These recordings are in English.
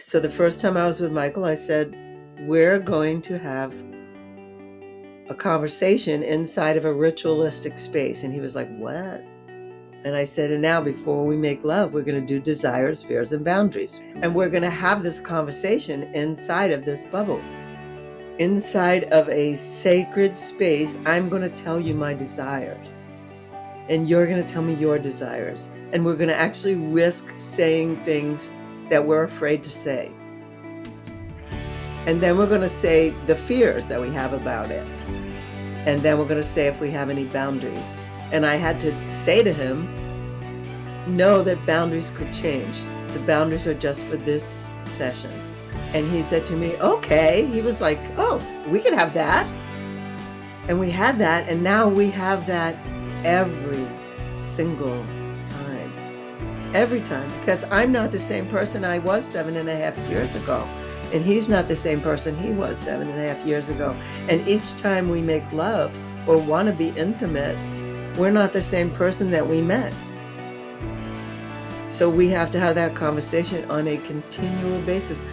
So the first time I was with Michael, I said, we're going to have a conversation inside of a ritualistic space. And he was like, what? And I said, and now before we make love, we're going to do desires, fears, and boundaries. And we're going to have this conversation inside of this bubble. Inside of a sacred space, I'm going to tell you my desires. And you're going to tell me your desires. And we're going to actually risk saying things that we're afraid to say. And then we're going to say the fears that we have about it. And then we're going to say if we have any boundaries. And I had to say to him, know that boundaries could change. The boundaries are just for this session. And he said to me, okay. He was like, oh, we can have that. And we had that. And now we have that every single time. Every time. Because I'm not the same person I was 7.5 years ago. And he's not the same person he was 7.5 years ago. And each time we make love or want to be intimate, we're not the same person that we met. So we have to have that conversation on a continual basis.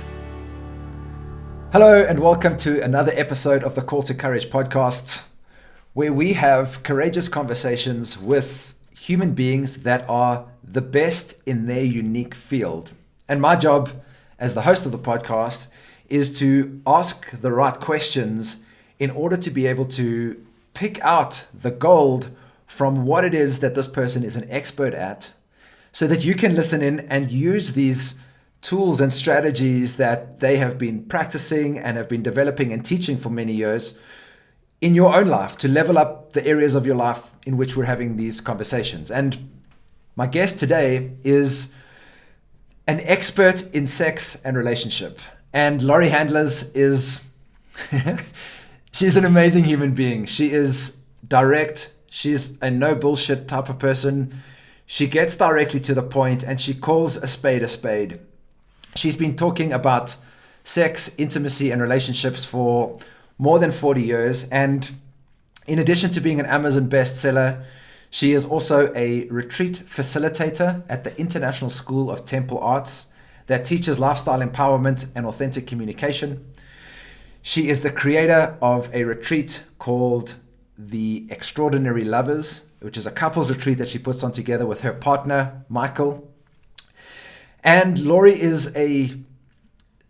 Hello and welcome to another episode of the Call to Courage podcast, where we have courageous conversations with human beings that are the best in their unique field. And my job as the host of the podcast is to ask the right questions in order to be able to pick out the gold from what it is that this person is an expert at, so that you can listen in and use these tools and strategies that they have been practicing and have been developing and teaching for many years in your own life to level up the areas of your life in which we're having these conversations. And my guest today is an expert in sex and relationship. And Laurie Handlers is, she's an amazing human being. She is direct. She's a no bullshit type of person. She gets directly to the point and she calls a spade a spade. She's been talking about sex, intimacy, and relationships for more than 40 years. And in addition to being an Amazon bestseller, she is also a retreat facilitator at the International School of Temple Arts that teaches lifestyle empowerment and authentic communication. She is the creator of a retreat called The Extraordinary Lovers, which is a couples retreat that she puts on together with her partner, Michael. And Laurie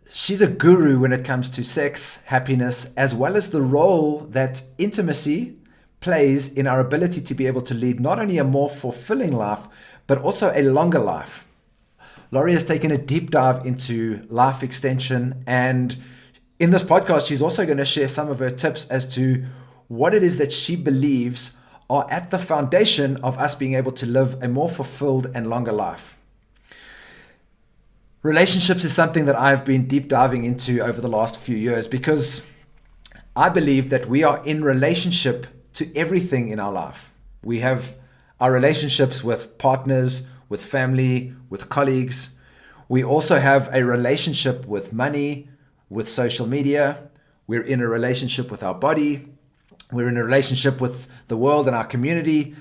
she's a guru when it comes to sex, happiness, as well as the role that intimacy plays in our ability to be able to lead not only a more fulfilling life, but also a longer life. Laurie has taken a deep dive into life extension. And in this podcast, she's also going to share some of her tips as to what it is that she believes are at the foundation of us being able to live a more fulfilled and longer life. Relationships is something that I've been deep diving into over the last few years because I believe that we are in relationship to everything in our life. We have our relationships with partners, with family, with colleagues. We also have a relationship with money, with social media. We're in a relationship with our body. We're in a relationship with the world and our community.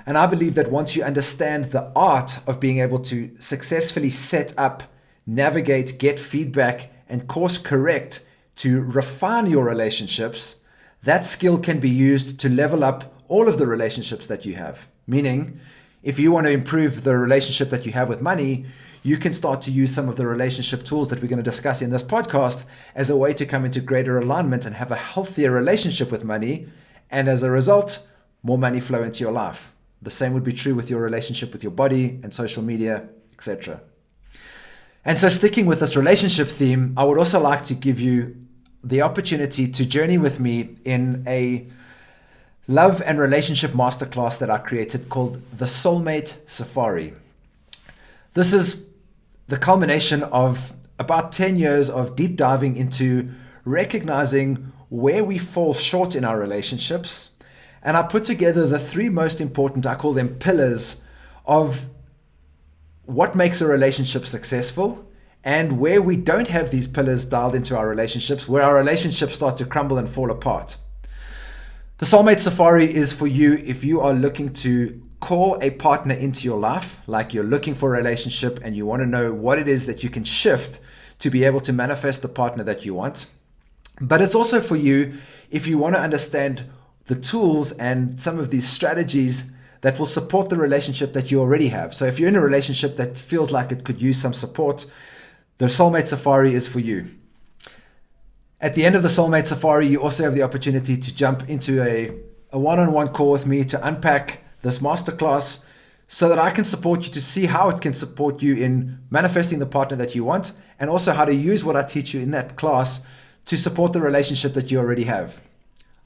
And I believe that once you understand the art of being able to successfully set up, navigate, get feedback, and course correct to refine your relationships, that skill can be used to level up all of the relationships that you have. Meaning, if you want to improve the relationship that you have with money, you can start to use some of the relationship tools that we're going to discuss in this podcast as a way to come into greater alignment and have a healthier relationship with money. And as a result, more money flow into your life. The same would be true with your relationship with your body and social media, etc. And so sticking with this relationship theme, I would also like to give you the opportunity to journey with me in a love and relationship masterclass that I created called the Soulmate Safari. This is the culmination of about 10 years of deep diving into recognizing where we fall short in our relationships. And I put together the three most important, I call them pillars, of what makes a relationship successful and where we don't have these pillars dialed into our relationships, where our relationships start to crumble and fall apart. The Soulmate Safari is for you if you are looking to call a partner into your life, like you're looking for a relationship and you want to know what it is that you can shift to be able to manifest the partner that you want. But it's also for you if you want to understand the tools and some of these strategies that will support the relationship that you already have. So if you're in a relationship that feels like it could use some support, the Soulmate Safari is for you. At the end of the Soulmate Safari, you also have the opportunity to jump into a one-on-one call with me to unpack this masterclass so that I can support you to see how it can support you in manifesting the partner that you want, and also how to use what I teach you in that class to support the relationship that you already have.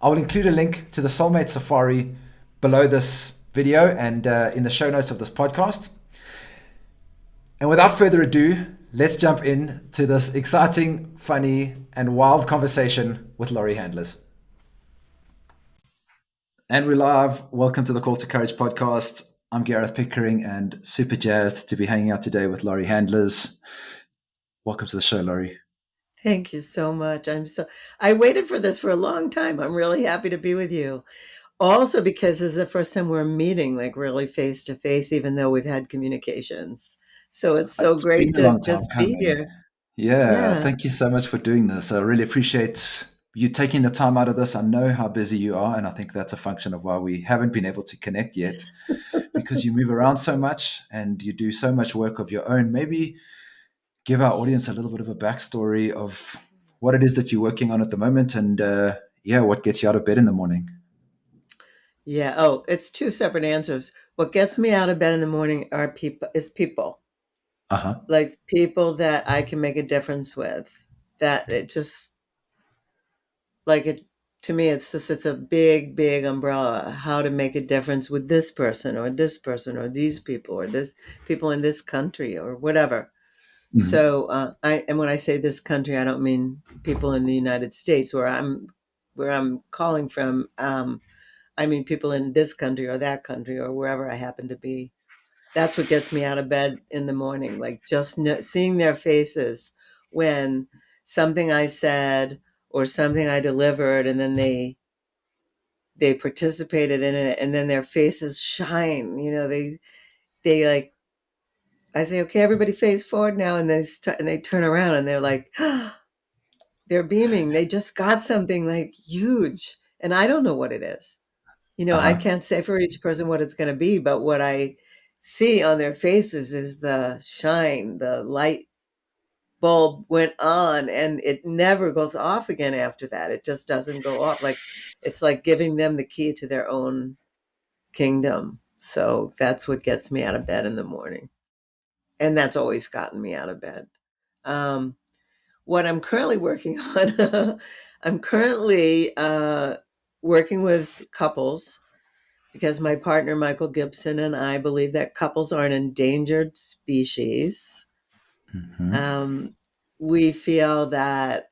I will include a link to the Soulmate Safari below this video and in the show notes of this podcast. And without further ado, let's jump into this exciting, funny, and wild conversation with Laurie Handlers. And we're live. Welcome to the Call to Courage podcast. I'm Gareth Pickering and super jazzed to be hanging out today with Laurie Handlers. Welcome to the show, Laurie. Thank you so much. I waited for this for a long time. I'm really happy to be with you. Also because this is the first time we're meeting, like really face to face, even though we've had communications. So it's so It's been great a to long time just be coming. here. Yeah, Yeah. thank you so much for doing this. I really appreciate you taking the time out of this. I know how busy you are, and I think that's a function of why we haven't been able to connect yet, because you move around so much and you do so much work of your own. Maybe give our audience a little bit of a backstory of what it is that you're working on at the moment, and what gets you out of bed in the morning. Yeah. Oh, it's two separate answers. What gets me out of bed in the morning is people. Uh-huh. Like people that I can make a difference with. That it just like it to me it's a big, big umbrella. How to make a difference with this person or this person or these people or this people in this country or whatever. Mm-hmm. So and when I say this country, I don't mean people in the United States where I'm calling from. I mean people in this country or that country or wherever I happen to be. That's what gets me out of bed in the morning, like just seeing their faces when something I said or something I delivered, and then they participated in it, and then their faces shine. They like I say, okay, everybody face forward now, and and they turn around and they're like, they're beaming. They just got something like huge, and I don't know what it is. I Uh-huh. can't say for each person what it's going to be, but what I see on their faces is the shine, the light bulb went on and it never goes off again after that. It just doesn't go off. Like it's like giving them the key to their own kingdom. So that's what gets me out of bed in the morning. And that's always gotten me out of bed. Um, what I'm currently working on, I'm currently working with couples because my partner, Michael Gibson, and I believe that couples are an endangered species. Mm-hmm. Um, we feel that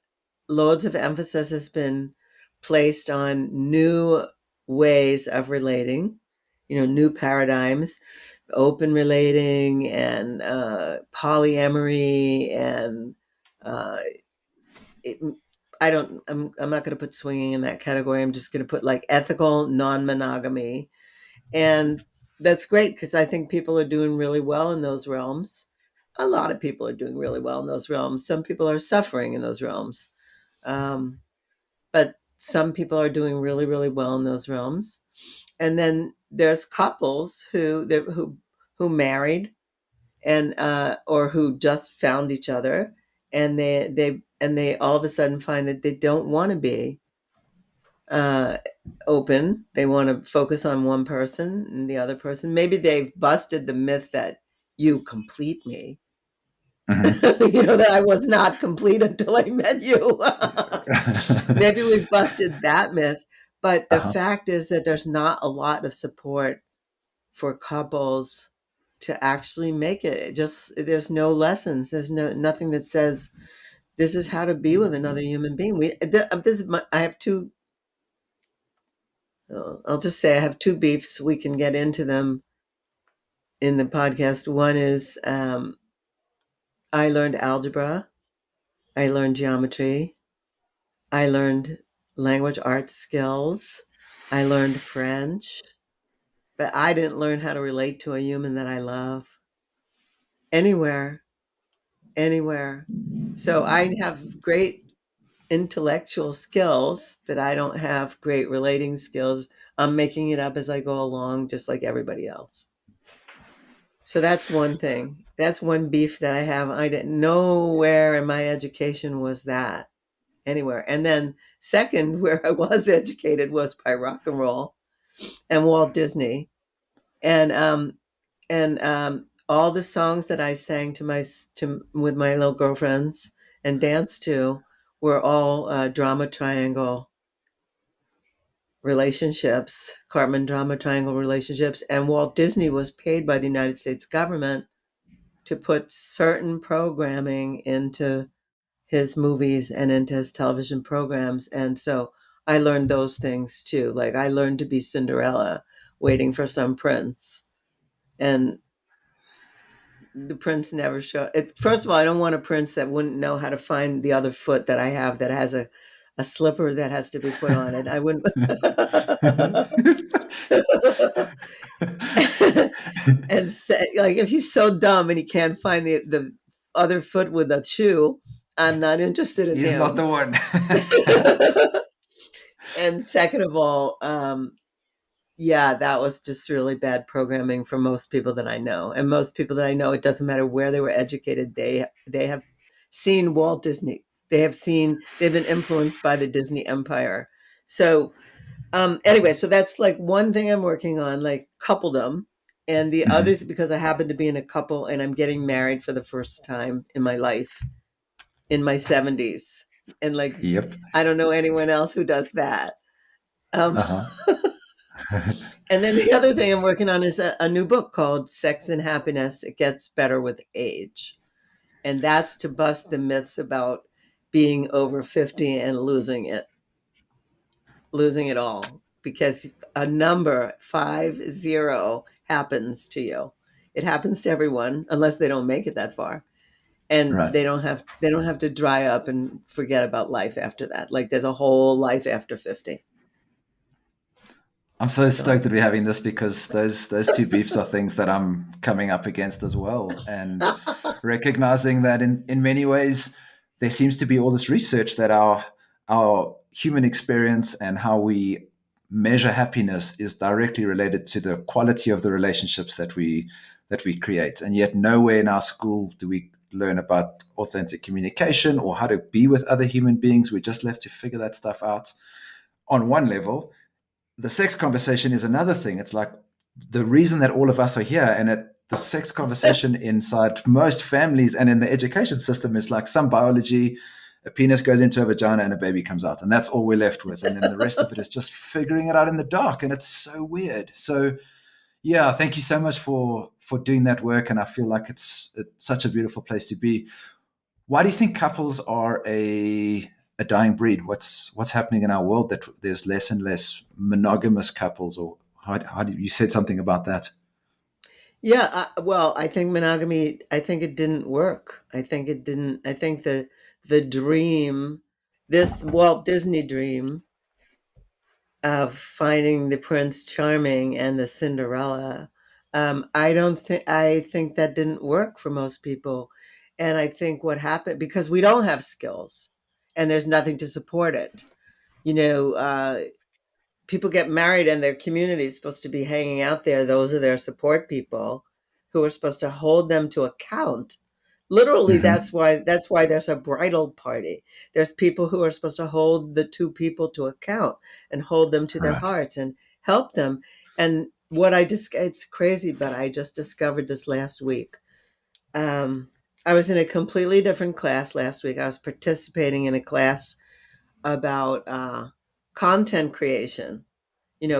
loads of emphasis has been placed on new ways of relating, new paradigms, open relating and polyamory and uh, it, I'm not going to put swinging in that category. I'm just going to put like ethical non-monogamy, and that's great because I think people are doing really well in those realms. A lot of people are doing really well in those realms. Some people are suffering in those realms. Um, but some people are doing really, really well in those realms. And then there's couples who married and or who just found each other, and they all of a sudden find that they don't want to be uh, open. They want to focus on one person and the other person. Maybe they've busted the myth that you complete me. Mm-hmm. That I was not complete until I met you. Maybe we've busted that myth. But the Uh-huh. fact is that there's not a lot of support for couples to actually make it. There's no lessons. There's nothing that says this is how to be with another human being. I have two. I'll just say I have two beefs. We can get into them in the podcast. One is I learned algebra. I learned geometry. I learned language arts skills. I learned French, but I didn't learn how to relate to a human that I love anywhere. anywhere. So I have great intellectual skills, but I don't have great relating skills. I'm making it up as I go along, just like everybody else. So that's one thing. That's one beef that I have. I didn't know where in my education was that anywhere. And then second, where I was educated was by rock and roll and Walt Disney. And all the songs that I sang to with my little girlfriends and danced to were all drama triangle relationships, Cartman drama triangle relationships. And Walt Disney was paid by the United States government to put certain programming into his movies and into his television programs. And so I learned those things too. Like I learned to be Cinderella waiting for some prince. And the prince never showed it. First of all, I don't want a prince that wouldn't know how to find the other foot that I have that has a slipper that has to be put on it. I wouldn't. And say, like, if he's so dumb and he can't find the other foot with a shoe, I'm not interested in He's not him. the one. And second of all, yeah, that was just really bad programming for most people that I know. And most people that I know, it doesn't matter where they were educated, they have seen Walt Disney. They've been influenced by the Disney empire. So anyway, so that's like one thing I'm working on, like coupledom. And the other, Mhm. because I happen to be in a couple and I'm getting married for the first time in my life in my 70s. And like, Yep. I don't know anyone else who does that. Um, Uh-huh. and then the other thing I'm working on is a new book called Sex and Happiness. It Gets Better with Age. And that's to bust the myths about being over 50 and losing it all, because a number 50 happens to you. It happens to everyone unless they don't make it that far, and Right. they don't have to dry up and forget about life after that. Like there's a whole life after 50. I'm so So stoked that we're having this because those two beefs are things that I'm coming up against as well. And recognizing that in many ways there seems to be all this research that our human experience and how we measure happiness is directly related to the quality of the relationships that we create. And yet nowhere in our school do we learn about authentic communication or how to be with other human beings. We're just left to figure that stuff out on one level. The sex conversation is another thing. It's like the reason that all of us are here, and the sex conversation inside most families and in the education system is like some biology, a penis goes into a vagina and a baby comes out, and that's all we're left with. And then the rest of it is just figuring it out in the dark, and it's so weird. So yeah, thank you so much for doing that work, and I feel like it's such a beautiful place to be. Why do you think couples are a dying breed? What's happening in our world that there's less and less monogamous couples? Or how do you said something about that? yeah, well, I think monogamy. I think it didn't work. I think it didn't. I think the dream, this Walt Disney dream of finding the Prince Charming and the Cinderella. I think that didn't work for most people, and I think what happened, because we don't have skills, and there's nothing to support it. You know, people get married, and their community is supposed to be hanging out there. Those are their support people, who are supposed to hold them to account. Literally, Mm-hmm. that's why there's a bridal party. There's people who are supposed to hold the two people to account and hold them to their Right. hearts and help them. And what I just it's crazy, but I just discovered this last week. Um, I was in a completely different class last week. I was participating in a class about content creation,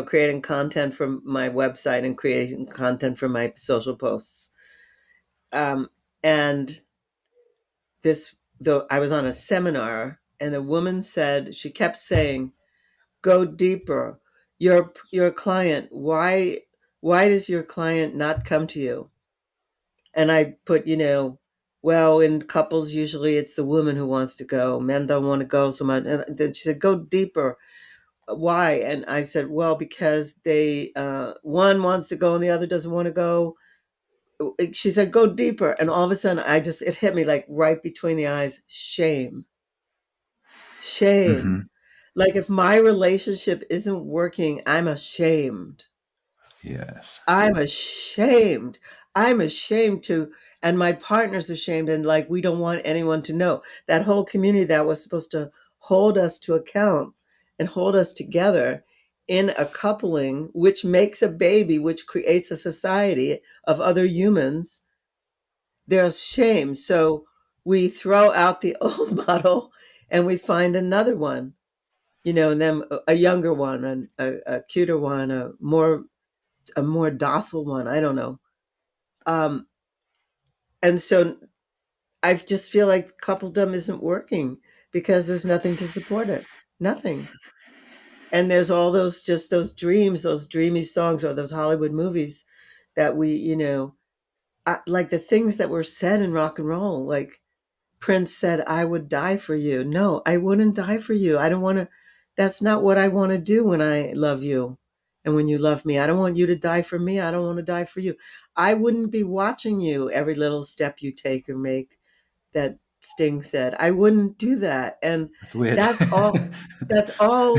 creating content from my website and creating content for my social posts. Um, and though I was on a seminar, and a woman said, she kept saying, "Go deeper. Your client. Why does your client not come to you?" And I put, well, in couples usually it's the woman who wants to go. Men don't want to go so much. And then she said, "Go deeper. Why?" And I said, well, because they one wants to go and the other doesn't want to go. she said, go deeper. And all of a sudden, it hit me like right between the eyes. Shame, shame. Hmm. Like if my relationship isn't working, I'm ashamed. Yes. I'm ashamed. I'm ashamed to, and my partner's ashamed. And like, we don't want anyone to know. That whole community that was supposed to hold us to account and hold us together in a coupling, which makes a baby, which creates a society of other humans, there's shame. So we throw out the old model and we find another one, and then a younger one, and a cuter one, a more docile one. I don't know. Um, and so I just feel like coupledom isn't working because there's nothing to support it. Nothing. And there's all those dreams, those dreamy songs, or those Hollywood movies that like the things that were said in rock and roll. Like Prince said, I would die for you. No, I wouldn't die for you. I don't want to, that's not what I want to do when I love you. And when you love me, I don't want you to die for me. I don't want to die for you. I wouldn't be watching you every little step you take or make, that Sting said. I wouldn't do that. And That's weird. that's all, that's all.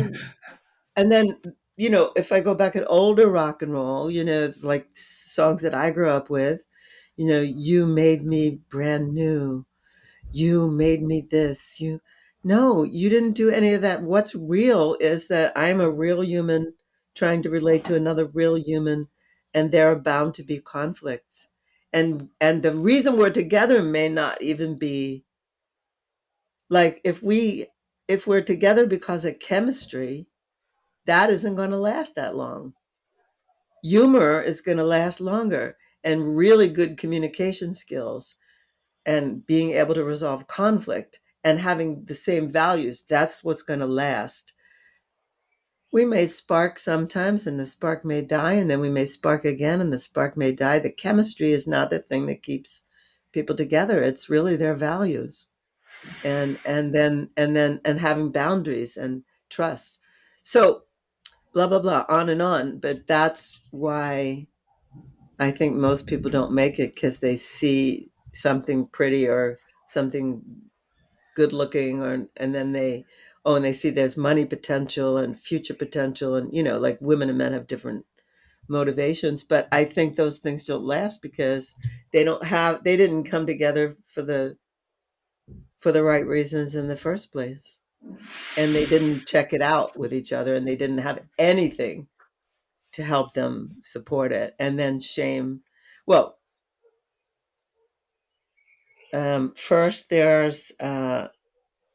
And then, if I go back at older rock and roll, like songs that I grew up with, you made me brand new. You made me this. No, you didn't do any of that. What's real is that I'm a real human trying to relate to another real human, and there are bound to be conflicts. And the reason we're together may not even be like, if we're together because of chemistry, that isn't going to last that long. Humor is going to last longer, and really good communication skills and being able to resolve conflict and having the same values, that's what's going to last. We may spark sometimes and the spark may die, and then we may spark again and the spark may die. The chemistry is not the thing that keeps people together. It's really their values, and having boundaries and trust. So blah blah blah, on and on. But that's why I think most people don't make it, because they see something pretty or something good looking, or and then and they see there's money potential and future potential, and like women and men have different motivations. But I think those things don't last because they didn't come together for the right reasons in the first place, and they didn't check it out with each other, and they didn't have anything to help them support it. And then shame, well, first there's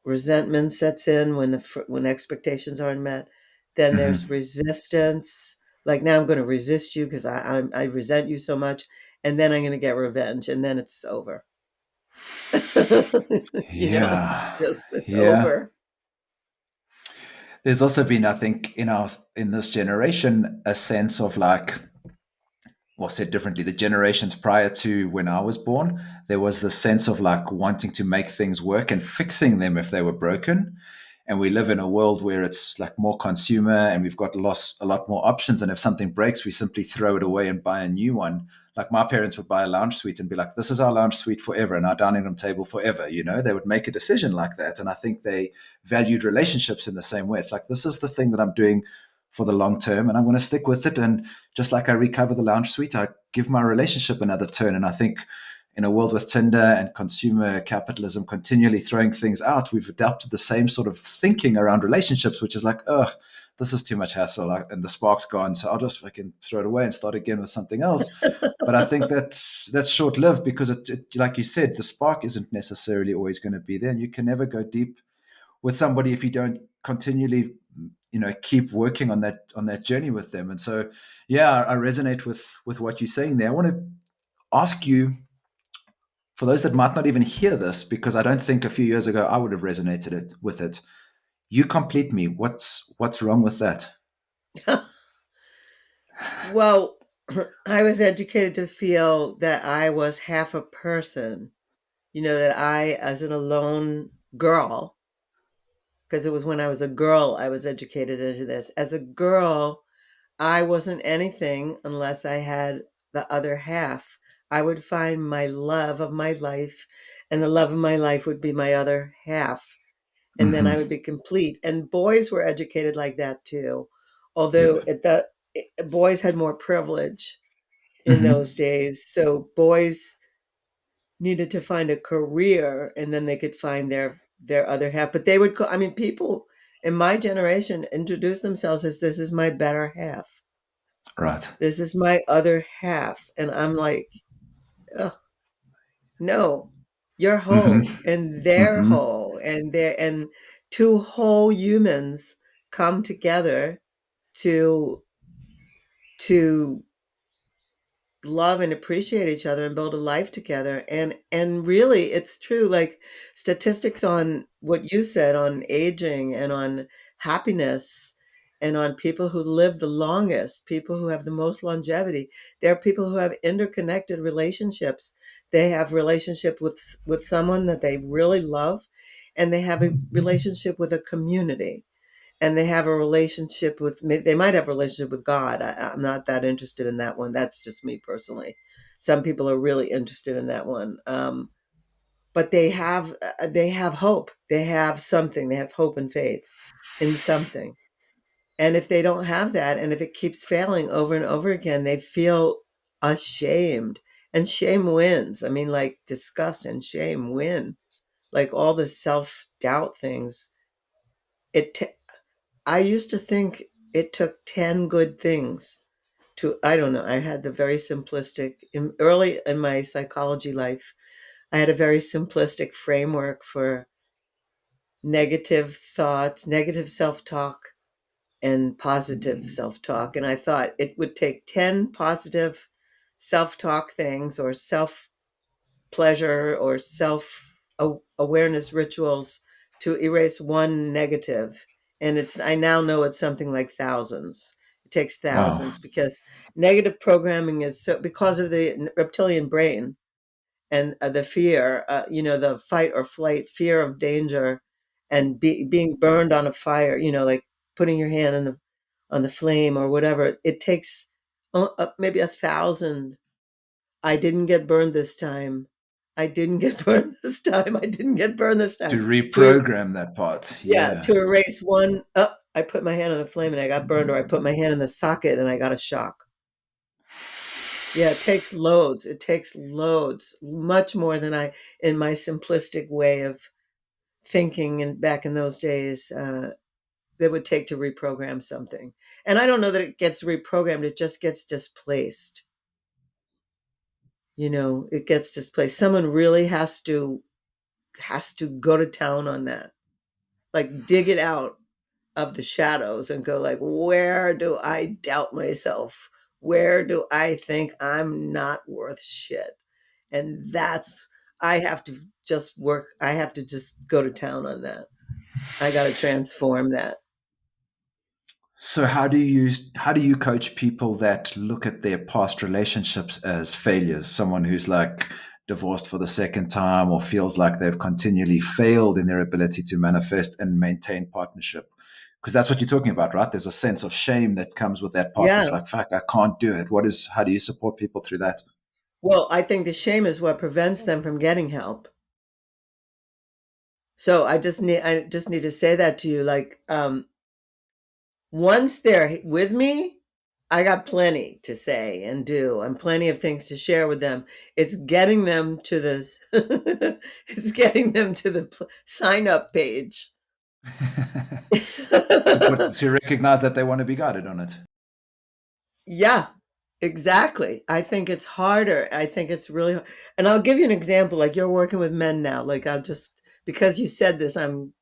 resentment sets in when expectations aren't met. Then there's Hmm. resistance. Like, now I'm going to resist you because I resent you so much, and then I'm going to get revenge, and then it's over. Yeah. It's Yeah. over. There's also been, I think, in this generation, a sense of like, or said differently, the generations prior to when I was born, there was this sense of like wanting to make things work and fixing them if they were broken. And we live in a world where it's like more consumer and we've got a lot more options. And if something breaks, we simply throw it away and buy a new one. Like my parents would buy a lounge suite and be like, this is our lounge suite forever and our dining room table forever. They would make a decision like that. And I think they valued relationships in the same way. It's like, this is the thing that I'm doing for the long term and I'm going to stick with it. And just like I recover the lounge suite, I give my relationship another turn. And I think in a world with Tinder and consumer capitalism continually throwing things out, we've adopted the same sort of thinking around relationships, which is like, oh, this is too much hassle and the spark's gone. So I'll just fucking throw it away and start again with something else. But I think that's short lived because like you said, the spark isn't necessarily always going to be there. And you can never go deep with somebody if you don't continually keep working on that journey with them. And so yeah, I resonate with what you're saying there. I want to ask you, for those that might not even hear this, because I don't think a few years ago I would have resonated with it. You complete me. What's wrong with that? Well, I was educated to feel that I was half a person, that I, as an alone girl, because it was when I was a girl I was educated into this. As a girl, I wasn't anything unless I had the other half. I would find my love of my life, and the love of my life would be my other half. And then I Hmm. would be complete. And boys were educated like that too. Although Yep. boys had more privilege in those Hmm. days. So boys needed to find a career and then they could find their other half. But they would call, I mean, people in my generation introduce themselves as this is my better half. Right. This is my other half. And I'm like, oh, no, you're Hmm. whole and they're Hmm. whole and two whole humans come together to to love and appreciate each other and build a life together. And really it's true, like statistics on what you said on aging and on happiness and on people who live the longest, people who have the most longevity. There are people who have interconnected relationships. They have relationship with someone that they really love, and they have a relationship with a community, and they have a relationship with, they might have a relationship with God. I'm not that interested in that one. That's just me personally. Some people are really interested in that one. But they have hope. They have something. They have hope and faith in something. And if they don't have that, and if it keeps failing over and over again, they feel ashamed. And shame wins. I mean, like disgust and shame win. Like all the self doubt things. It I used to think it took 10 good things to, I don't know, I had the very simplistic, early in my psychology life, I had a very simplistic framework for negative thoughts, negative self talk, and positive self talk. And I thought it would take 10 positive self talk things or self pleasure or self awareness rituals to erase one negative. And it's, I now know it's something like thousands. It takes Wow. thousands because negative programming is so, because of the reptilian brain and the fear, the fight or flight, fear of danger, and being burned on a fire, like putting your hand on the flame or whatever. It takes maybe 1,000. I didn't get burned this time. I didn't get burned this time. I didn't get burned this To time. To reprogram that part. Yeah, Yeah. to erase one. Oh, I put my hand on a flame and I got burned, or I put my hand in the socket and I got a shock. Yeah, it takes loads. It takes loads, much more than in my simplistic way of thinking, and back in those days, that would take to reprogram something. And I don't know that it gets reprogrammed. It just gets displaced. It gets displaced. Someone really has to go to town on that, like dig it out of the shadows and go like, where do I doubt myself? Where do I think I'm not worth shit? And that's, I have to I have to just go to town on that. I got to transform that. So how do you coach people that look at their past relationships as failures? Someone who's like divorced for the second time or feels like they've continually failed in their ability to manifest and maintain partnership. Because that's what you're talking about, right? There's a sense of shame that comes with that part. That's Yeah. like, fuck, I can't do it. How do you support people through that? Well, I think the shame is what prevents them from getting help. So I just need to say that to you. Like, once they're with me, I got plenty to say and do, and plenty of things to share with them. It's getting them to this. It's getting them to the sign up page. To recognize that they want to be guided on it. Yeah, exactly. I think it's harder. I think it's really, and I'll give you an example. Like you're working with men now. Like I'll just, because you said this, I'm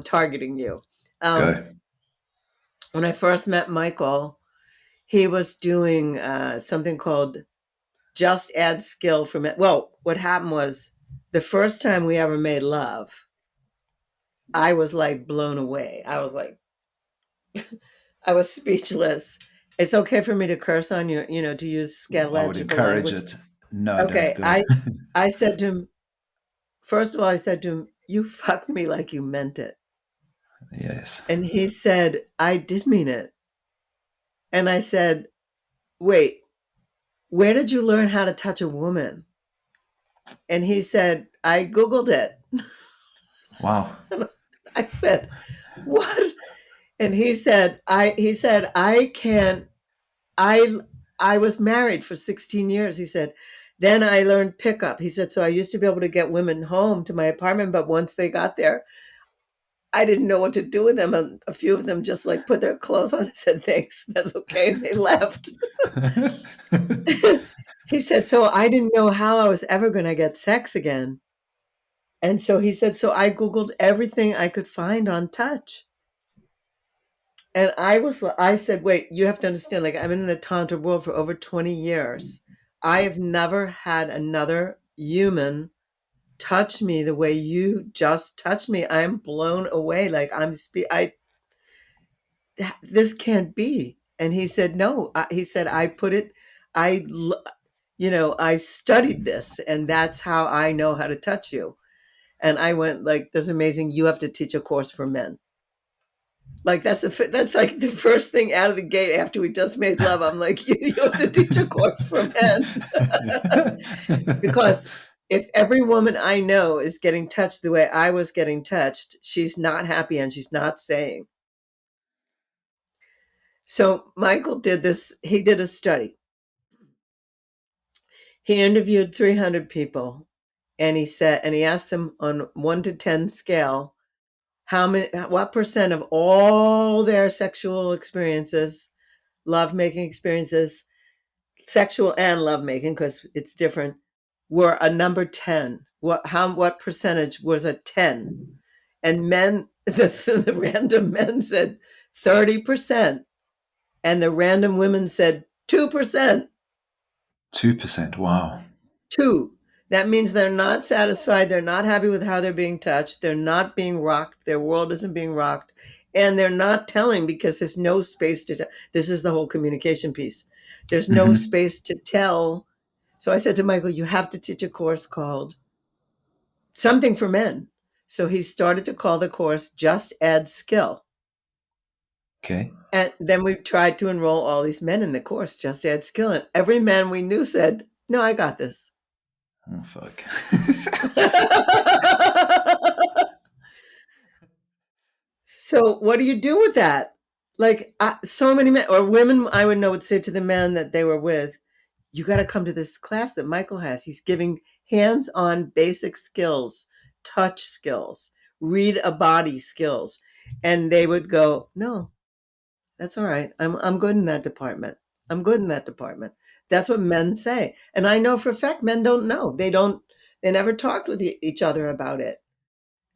targeting you. Um, Go. when I first met Michael, he was doing something called just add skill for men. Well, what happened was the first time we ever made love, I was like blown away. I was like, I was speechless. It's okay for me to curse on you, to use I would scatological encourage language. it. No, don't Okay, go. I said to him, first of all, I said to him, "You fucked me like you meant it," Yes. and he said, "I did mean it," and I said, "Wait, where did you learn how to touch a woman? And he said, I Googled it. Wow. I said, what? And he said, I can't, I, I was married for 16 years. He said, then I learned pickup. He said, so I used to be able to get women home to my apartment, but once they got there, I didn't know what to do with them. And a few of them just like put their clothes on and said, thanks, that's okay. And they left. He said, so I didn't know how I was ever going to get sex again. And so he said, so I Googled everything I could find on touch. And I said, wait, you have to understand, like, I've been in the tantra world for over 20 years. I have never had another human touch me the way you just touched me. I'm blown away. Like this can't be. And he said, no, he said, I, I studied this and that's how I know how to touch you. And I went like, that's amazing. You have to teach a course for men. Like that's like the first thing out of the gate after we just made love. I'm like, you have to teach a course for men. Because if every woman I know is getting touched the way I was getting touched, she's not happy and she's not saying. So Michael did this, he did a study. He interviewed 300 people and he asked them on 1 to 10 scale, what percent of all their sexual experiences, lovemaking experiences, sexual and lovemaking, because it's different, were a number 10. What percentage was a 10? And men, the random men said 30%, and the random women said 2%. 2%. Wow. Two. That means they're not satisfied. They're not happy with how they're being touched. They're not being rocked. Their world isn't being rocked. And they're not telling because there's no space to. This is the whole communication piece. There's no Mm-hmm. space to tell. So I said to Michael, you have to teach a course called Something for Men. So he started to call the course Just Add Skill. Okay. And then we tried to enroll all these men in the course, Just Add Skill. And every man we knew said, no, I got this. Oh, fuck. So what do you do with that? Like so many men or women I would know would say to the men that they were with, you got to come to this class that Michael has. He's giving hands-on basic skills, touch skills, read a body skills. And they would go, no, that's all right. I'm good in that department. I'm good in that department. That's what men say. And I know for a fact men don't know. They never talked with each other about it.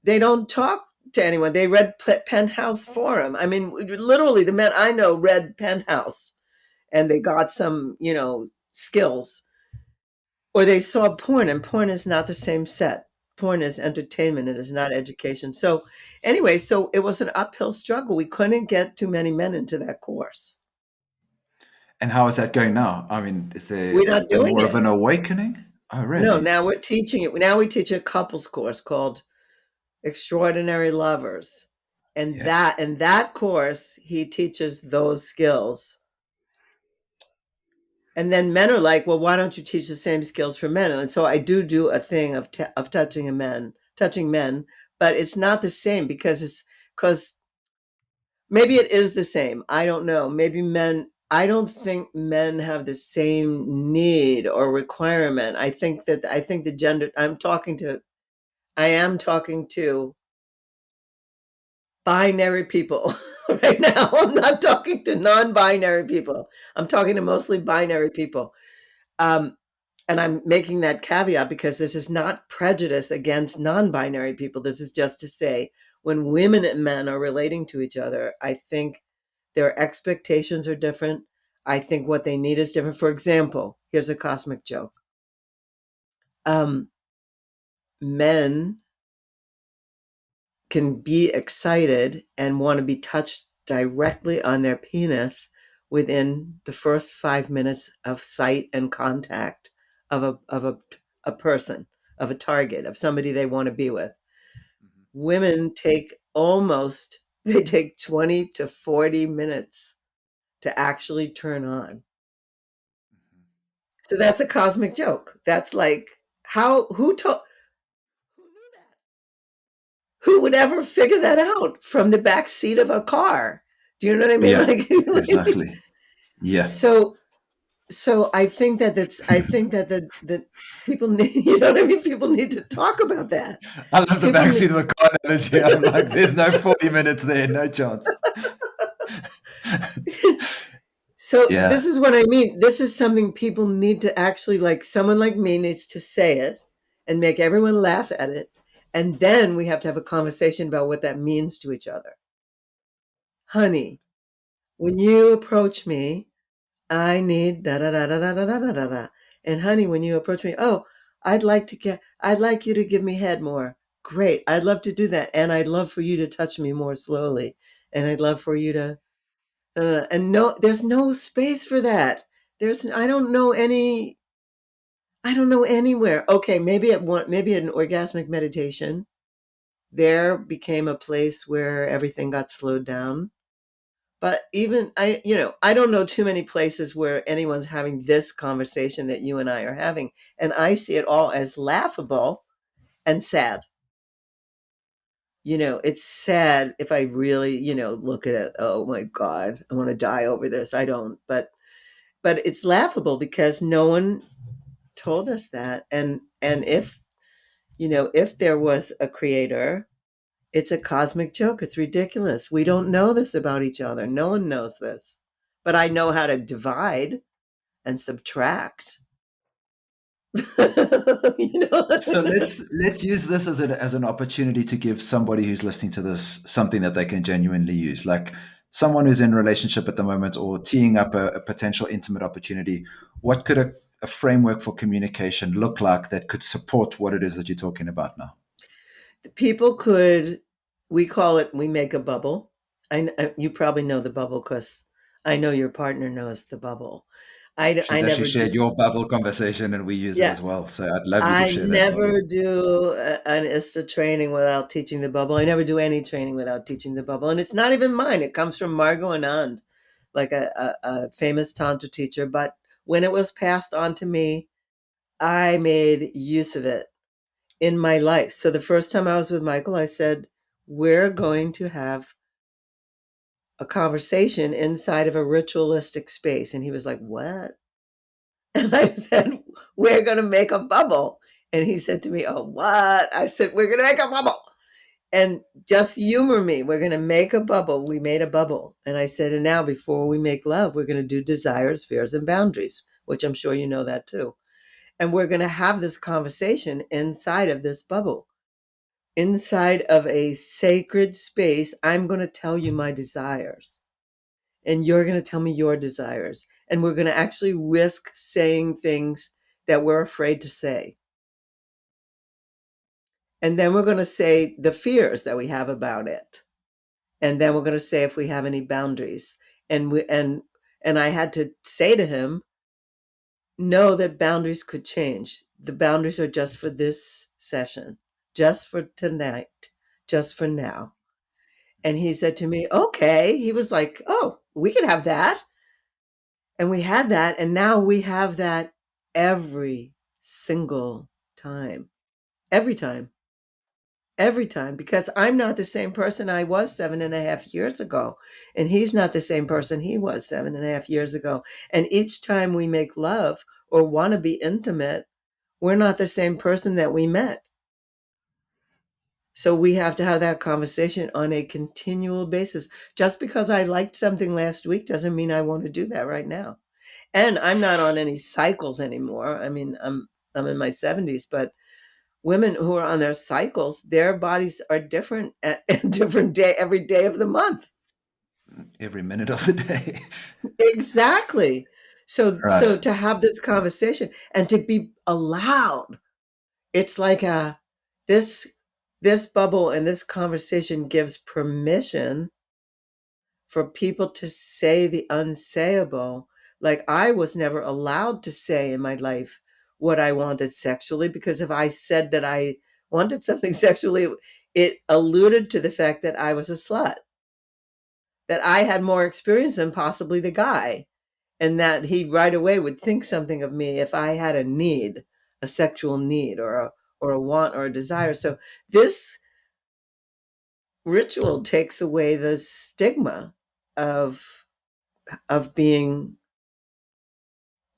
They don't talk to anyone. They read Penthouse Forum. I mean, literally, the men I know read Penthouse and they got some, skills. Or they saw porn, and porn is not the same set. Porn is entertainment, it is not education. So, anyway, so it was an uphill struggle. We couldn't get too many men into that course. And how is that going now? I mean, is there We're not a doing more of it. an awakening? Oh, No, really? now we're teaching it. Now we teach a couples course called Extraordinary Lovers. And Yes. that course, he teaches those skills. And then men are like, well, why don't you teach the same skills for men? And so I do a thing of touching men, but it's not the same because maybe it is the same. I don't know. Maybe men. I don't think men have the same need or requirement. I think the gender. I am talking to binary people right now. I'm not talking to non-binary people. I'm talking to mostly binary people. Um, and I'm making that caveat because this is not prejudice against non-binary people. This is just to say when women and men are relating to each other, I think their expectations are different. I think what they need is different. For example, here's a cosmic joke. Men can be excited and want to be touched directly on their penis within the first 5 minutes of sight and contact a person, of a target, of somebody they want to be with. Women they take 20 to 40 minutes to actually turn on. So that's a cosmic joke. That's like how who knew that? Who would ever figure that out from the back seat of a car? Do you know what I mean? Yeah, Like exactly. Yeah. so I think that the people need, you know what I mean? People need to talk about that. I love the People need, backseat of the car analogy. I'm like, there's no 40 minutes there, no chance. so Yeah. this is what I mean. This is something people need to actually, like, someone like me needs to say it and make everyone laugh at it. And then we have to have a conversation about what that means to each other. Honey, when you approach me, I need da da da da da da da da da da. And honey, when you approach me, oh, I'd like you to give me head more. Great. I'd love to do that. And I'd love for you to touch me more slowly. And I'd love for you to, and no, there's no space for that. I don't know anywhere. Okay. Maybe an orgasmic meditation, there became a place where everything got slowed down. But even I don't know too many places where anyone's having this conversation that you and I are having. And I see it all as laughable and sad. It's sad if I really, look at it. Oh my God, I want to die over this. I don't, but it's laughable because no one told us that. And if there was a creator, it's a cosmic joke. It's ridiculous. We don't know this about each other. No one knows this. But I know how to divide and subtract. you know? So let's use this as an opportunity to give somebody who's listening to this something that they can genuinely use, like someone who's in a relationship at the moment or teeing up a potential intimate opportunity. What could a framework for communication look like that could support what it is that you're talking about now? People could, we make a bubble. You probably know the bubble because I know your partner knows the bubble. I She's actually never do. shared your bubble conversation and we use it Yeah, as well. So I'd love you to I share that bubble. never do an ISTA training without teaching the bubble. I never do any training without teaching the bubble. And it's not even mine. It comes from Margot Anand, like a famous Tantra teacher. But when it was passed on to me, I made use of it in my life. So the first time I was with Michael, I said, we're going to have a conversation inside of a ritualistic space. And he was like, what? And I said, we're going to make a bubble. And he said to me, oh, what? I said, we're going to make a bubble. And just humor me. We're going to make a bubble. We made a bubble. And I said, and now before we make love, we're going to do desires, fears, and boundaries, which I'm sure you know that too. And we're going to have this conversation inside of this bubble, inside of a sacred space. I'm going to tell you my desires, and you're going to tell me your desires. And we're going to actually risk saying things that we're afraid to say. And then we're going to say the fears that we have about it. And then we're going to say if we have any boundaries. And I had to say to him, know that boundaries could change. The boundaries are just for this session, just for tonight, just for now. And he said to me, okay. He was like, oh, we can have that. And we had that. And now we have that every single time, every time, every time, because I'm not the same person I was 7.5 years ago. And he's not the same person he was 7.5 years ago. And each time we make love or want to be intimate, we're not the same person that we met. So we have to have that conversation on a continual basis. Just because I liked something last week doesn't mean I want to do that right now. And I'm not on any cycles anymore. I mean, I'm in my 70s, but women who are on their cycles, their bodies are different at a different day every day of the month. Every minute of the day. Exactly. So Right. to have this conversation and to be allowed, it's like this this bubble and this conversation gives permission for people to say the unsayable. Like, I was never allowed to say in my life what I wanted sexually, because if I said that I wanted something sexually, it alluded to the fact that I was a slut, that I had more experience than possibly the guy. and that he right away would think something of me if I had a need, a sexual need, or a want or a desire. So this ritual takes away the stigma of being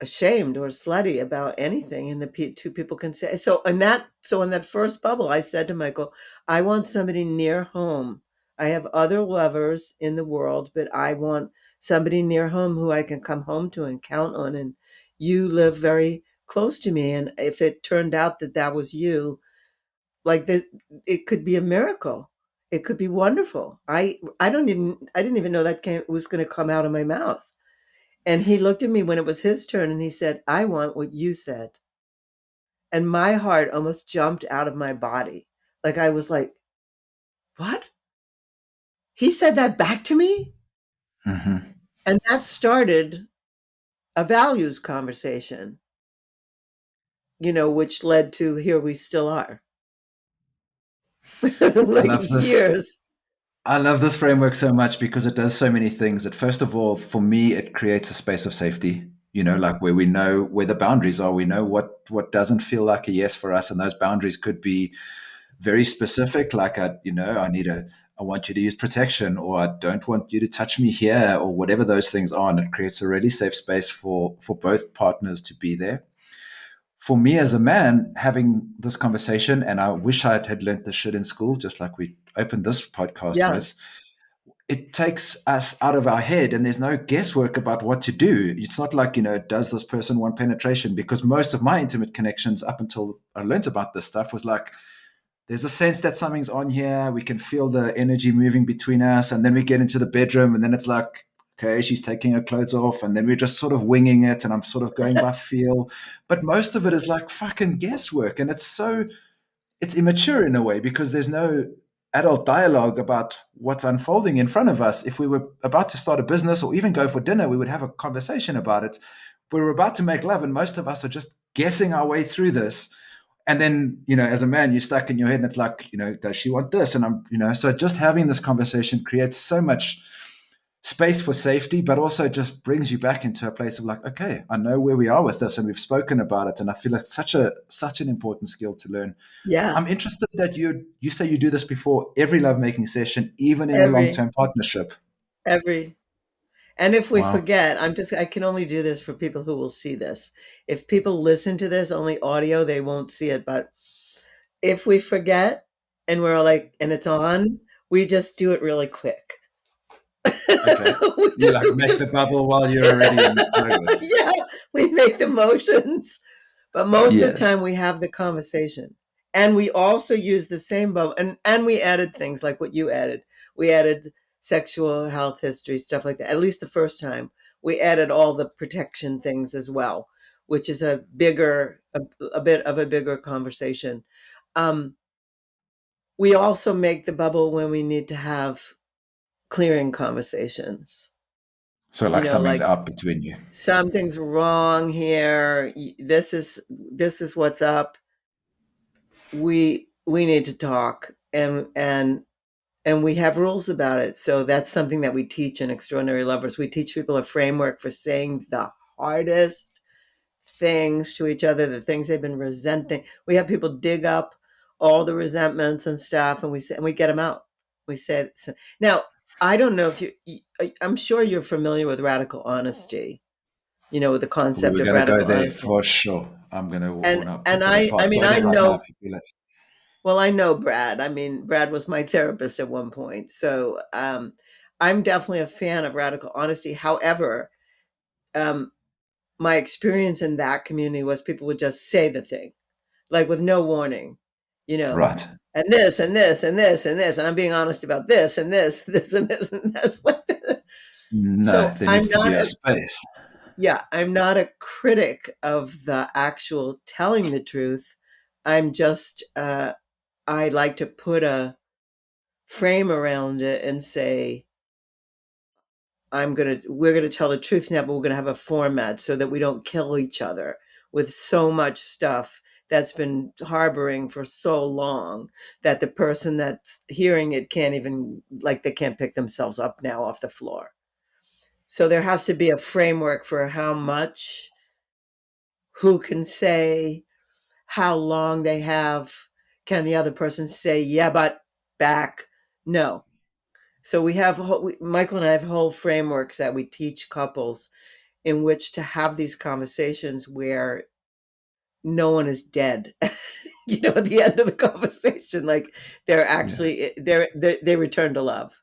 ashamed or slutty about anything, and two people can say so in that first bubble I said to Michael, I want somebody near home. I have other lovers in the world, but I want somebody near home who I can come home to and count on, and you live very close to me, and if it turned out that that was you, like that, it could be a miracle. It could be wonderful. I didn't even know that was going to come out of my mouth. And he looked at me when it was his turn and he said, I want what you said. And my heart almost jumped out of my body. Like I was like, what? He said that back to me? Mm-hmm. And that started a values conversation, which led to here we still are. I Like love this. years. I love this framework so much because it does so many things. That first of all, for me, it creates a space of safety. Like where we know where the boundaries are. We know what doesn't feel like a yes for us, and those boundaries could be very specific. Like I want you to use protection, or I don't want you to touch me here, or whatever those things are. And it creates a really safe space for both partners to be there. For me as a man, having this conversation, and I wish I had learned this shit in school, just like we opened this podcast Yeah. with, it takes us out of our head and there's no guesswork about what to do. It's not like, does this person want penetration? Because most of my intimate connections up until I learned about this stuff was like, there's a sense that something's on here. We can feel the energy moving between us. And then we get into the bedroom and then it's like, okay, she's taking her clothes off. And then we're just sort of winging it. And I'm sort of going by feel. But most of it is like fucking guesswork. And it's immature in a way because there's no adult dialogue about what's unfolding in front of us. If we were about to start a business or even go for dinner, we would have a conversation about it. We're about to make love, and most of us are just guessing our way through this. And then, as a man, you're stuck in your head, and it's like, does she want this? And so just having this conversation creates so much space for safety, but also just brings you back into a place of like, okay, I know where we are with this, and we've spoken about it, and I feel like such an important skill to learn. Yeah. I'm interested that you say you do this before every lovemaking session, even in a Every, long-term partnership. every, and if we Wow. forget, I can only do this for people who will see this. If people listen to this only audio, they won't see it. But if we forget and we're like, and it's on, we just do it really quick. Okay. we You just, like we make the just bubble while you're already in progress. yeah, we make the motions, but most of the Yes. time we have the conversation. And we also use the same bubble, and we added things like what you added. We added sexual health history, stuff like that. At least the first time, we added all the protection things as well, which is a bit of a bigger conversation. Um, we also make the bubble when we need to have clearing conversations. So like something's Like out between you. something's wrong here. This is what's up. We need to talk, and we have rules about it. So that's something that we teach in Extraordinary Lovers. We teach people a framework for saying the hardest things to each other, the things they've been resenting. We have people dig up all the resentments and stuff, and we get them out. We say so. Now, I don't know if I'm sure you're familiar with radical honesty. With the We concept were of going to go radical there honesty. for sure. I'm going to And want to and pick that I apart. mean Go I there right now if know you feel it. well I know Brad. I mean Brad was my therapist at one point. So I'm definitely a fan of radical honesty. However, um, my experience in that community was people would just say the thing, like with no warning, you know, Right. and this and this and this and this, and I'm being honest about this and this, this and this and this. No, So there needs to be a space. I'm not a critic of the actual telling the truth. I'm just I like to put a frame around it and say we're gonna tell the truth now, but we're gonna have a format so that we don't kill each other with so much stuff that's been harboring for so long that the person that's hearing it can't even, like, they can't pick themselves up now off the floor. So there has to be a framework for how much, who can say, how long they have. Can the other person say, yeah, but back? No. So Michael and I have whole frameworks that we teach couples in which to have these conversations where no one is dead. At the end of the conversation, like they're Yeah. actually they return to love.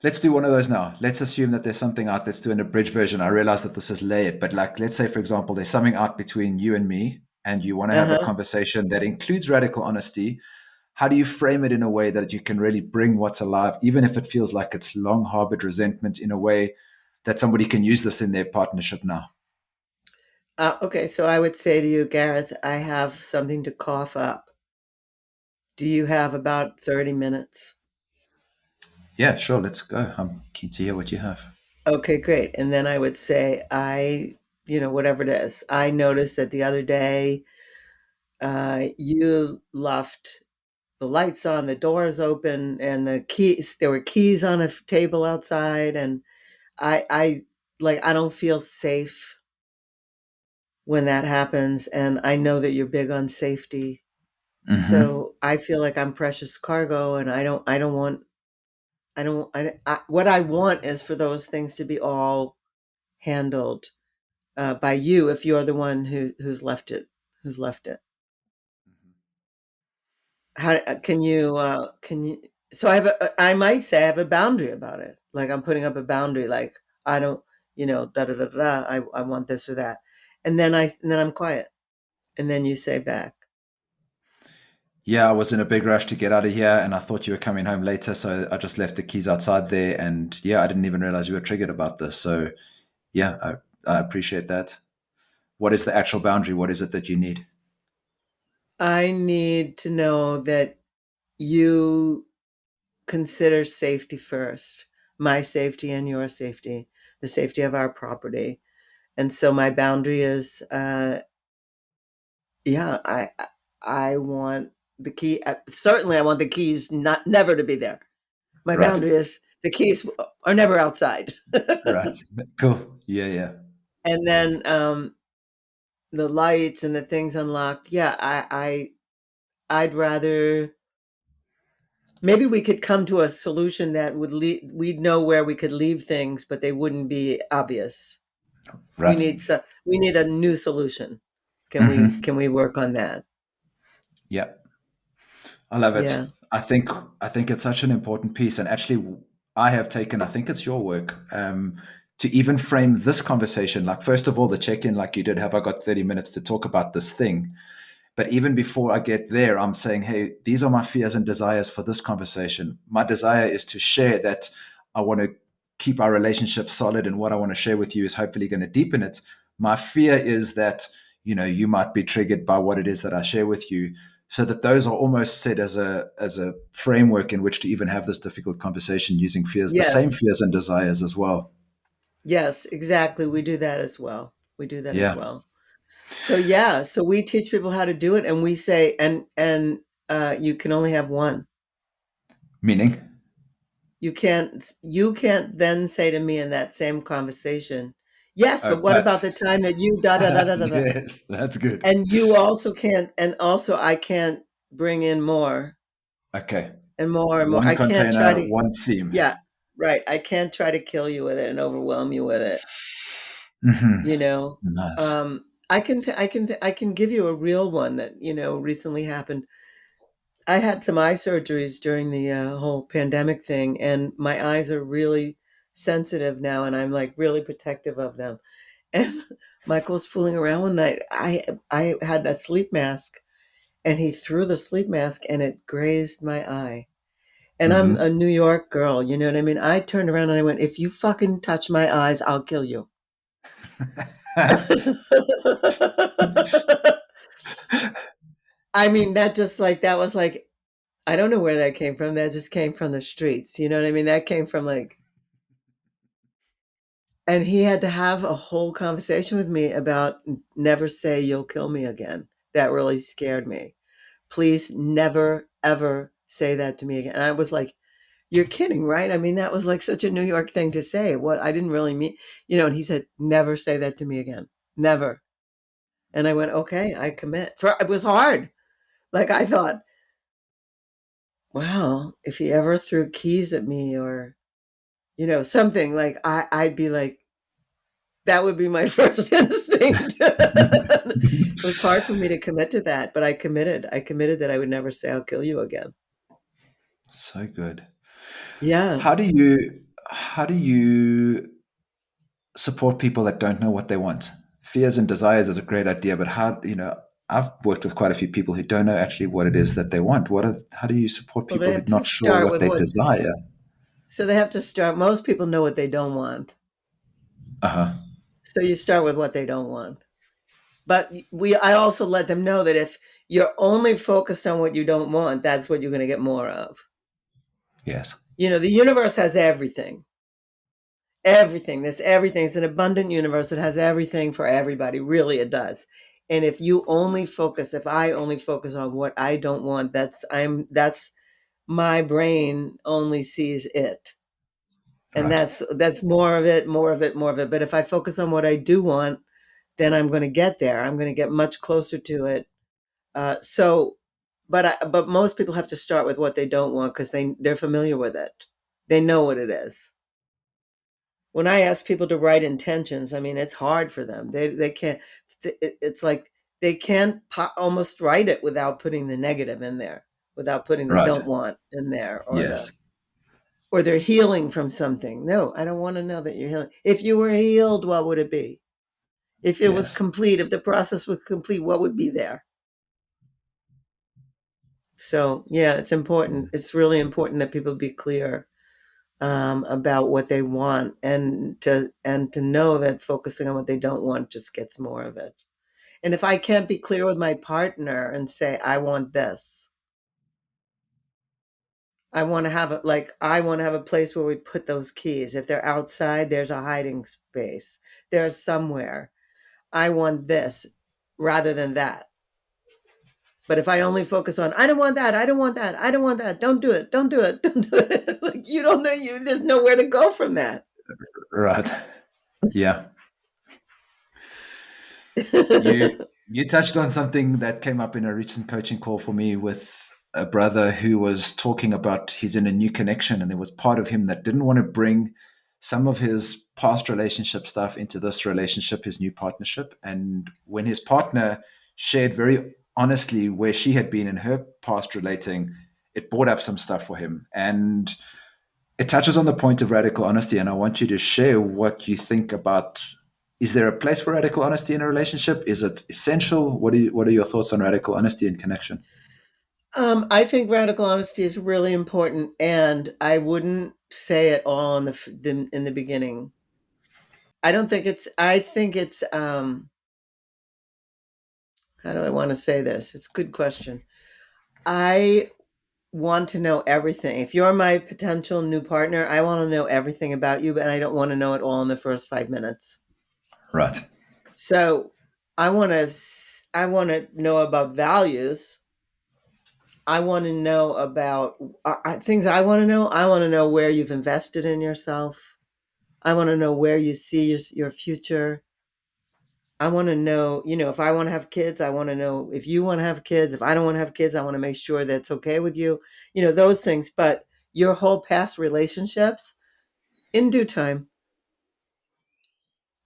Let's do one of those now. Let's assume that there's something out. Let's do an abridged version. I realize that this is layered, but like, let's say, for example, there's something out between you and me, and you want to have a Uh-huh. conversation that includes radical honesty. How do you frame it in a way that you can really bring what's alive, even if it feels like it's long harbored resentment, in a way that somebody can use this in their partnership now? Okay, so I would say to you, Gareth, I have something to cough up. Do you have about 30 minutes? Yeah, sure. Let's go. I'm keen to hear what you have. Okay, great. And then I would say, whatever it is, I noticed that the other day you left the lights on, the doors open, and there were keys on a table outside. And I like, I don't feel safe when that happens. And I know that you're big on safety. Mm-hmm. So I feel like I'm precious cargo, and what I want is for those things to be all handled by you if you're the one who's left it. How can you? So I might say I have a boundary about it. Like I'm putting up a boundary. Like I don't, da da da da. I want this or that, and then I'm quiet, and then you say back. Yeah, I was in a big rush to get out of here, and I thought you were coming home later, so I just left the keys outside there. And yeah, I didn't even realize you were triggered about this. So yeah, I appreciate that. What is the actual boundary? What is it that you need? I need to know that you consider safety first, my safety and your safety, the safety of our property. And so my boundary is, yeah, I want the key. Certainly, I want the keys not never to be there. My Right. boundary is the keys are never outside. Right. Cool. Yeah, yeah. And then the lights and the things unlocked. Yeah, I'd rather. Maybe we could come to a solution that we'd know where we could leave things, but they wouldn't be obvious. Right. We need a new solution. Mm-hmm. Can we work on that? Yeah. I love it. Yeah. I think I think it's such an important piece, and actually, I have taken. I think it's your work to even frame this conversation. Like, first of all, the check-in, like you did. Have I got 30 minutes to talk about this thing? But even before I get there, I'm saying, hey, these are my fears and desires for this conversation. My desire is to share that I want to keep our relationship solid, and what I want to share with you is hopefully going to deepen it. My fear is that you might be triggered by what it is that I share with you, so that those are almost set as a framework in which to even have this difficult conversation, using fears, the same Yes. fears and desires as well. Yes, exactly. We do that as well. We do that as Yeah. well. So yeah, so we teach people how to do it, and we say, and you can only have one. Meaning? You can't then say to me in that same conversation, yes, Oh, but what but about the time that you da da da da da da? yes, that's good. And you also can't, and also I can't bring in more Okay. and more and more. One I can't try container, to, one theme. yeah, right. I can't try to kill you with it and overwhelm you with it. Hmm. You know, Nice. I can give you a real one that recently happened. I had some eye surgeries during the whole pandemic thing, and my eyes are really sensitive now, and I'm like really protective of them. And Michael was fooling around one night. I had a sleep mask, and he threw the sleep mask, and it grazed my eye. And I'm Hmm. a New York girl, you know what I mean? I turned around and I went, "If you fucking touch my eyes, I'll kill you." I mean, that was like, I don't know where that came from. That just came from the streets. You know what I mean? That came from like, and he had to have a whole conversation with me about never say you'll kill me again. That really scared me. Please never, ever say that to me again. And I was like, You're kidding, right? I mean, that was like such a New York thing to say. What I didn't really mean, and he said, never say that to me again. Never. And I went, okay, I commit. It was hard. Like I thought, wow, if he ever threw keys at me or, something like I'd be like, that would be my first instinct. It was hard for me to commit to that, but I committed. I committed that I would never say I'll kill you again. So good. Yeah. How do you support people that don't know what they want? Fears and desires is a great idea, but I've worked with quite a few people who don't know actually what it is that they want. How do you support Well, they people who have are to not sure start what with they what, desire? so they have to start. Most people know what they don't want. Uh-huh. So you start with what they don't want. But I also let them know that if you're only focused on what you don't want, that's what you're going to get more of. Yes. The universe has everything. Everything. There's everything. It's an abundant universe. It has everything for everybody. Really, it does. And if I only focus on what I don't want, that's my brain only sees it. And Right. that's more of it, more of it, more of it. But if I focus on what I do want, then I'm going to get there. I'm going to get much closer to it. But most people have to start with what they don't want because they're familiar with it. They know what it is. When I ask people to write intentions, I mean it's hard for them. They can't. It's like they can't almost write it without putting the negative in there, without putting the Right. don't want in there, Yes. or they're healing from something. No, I don't want to know that you're healing. If you were healed, what would it be? If it was Yes. complete, if the process was complete, what would be there? So yeah, it's important. It's really important that people be clear about what they want, and to know that focusing on what they don't want just gets more of it. And if I can't be clear with my partner and say I want this, I want to have a place where we put those keys. If they're outside, there's a hiding space. There's somewhere. I want this rather than that. But if I only focus on, I don't want that, I don't want that, I don't want that, don't do it, don't do it, don't do it. Like you don't know there's nowhere to go from that. Right. Yeah. You you touched on something that came up in a recent coaching call for me with a brother who was talking about he's in a new connection and there was part of him that didn't want to bring some of his past relationship stuff into this relationship, his new partnership. And when his partner shared very honestly where she had been in her past relating, it brought up some stuff for him. And it touches on the point of radical honesty, and I want you to share what you think about. Is there a place for radical honesty in a relationship? Is it essential? What are your thoughts on radical honesty and connection? I think radical honesty is really important, and I wouldn't say it all in the beginning. I don't think it's. I think it's. How do I want to say this? It's a good question. I want to know everything. If you're my potential new partner, I want to know everything about you, but I don't want to know it all in the first 5 minutes. Right. So I want to know about values. I want to know about things I want to know. I want to know where you've invested in yourself. I want to know where you see your future. I want to know, if I want to have kids, I want to know if you want to have kids. If I don't want to have kids, I want to make sure that's okay with you. Those things. But your whole past relationships, in due time,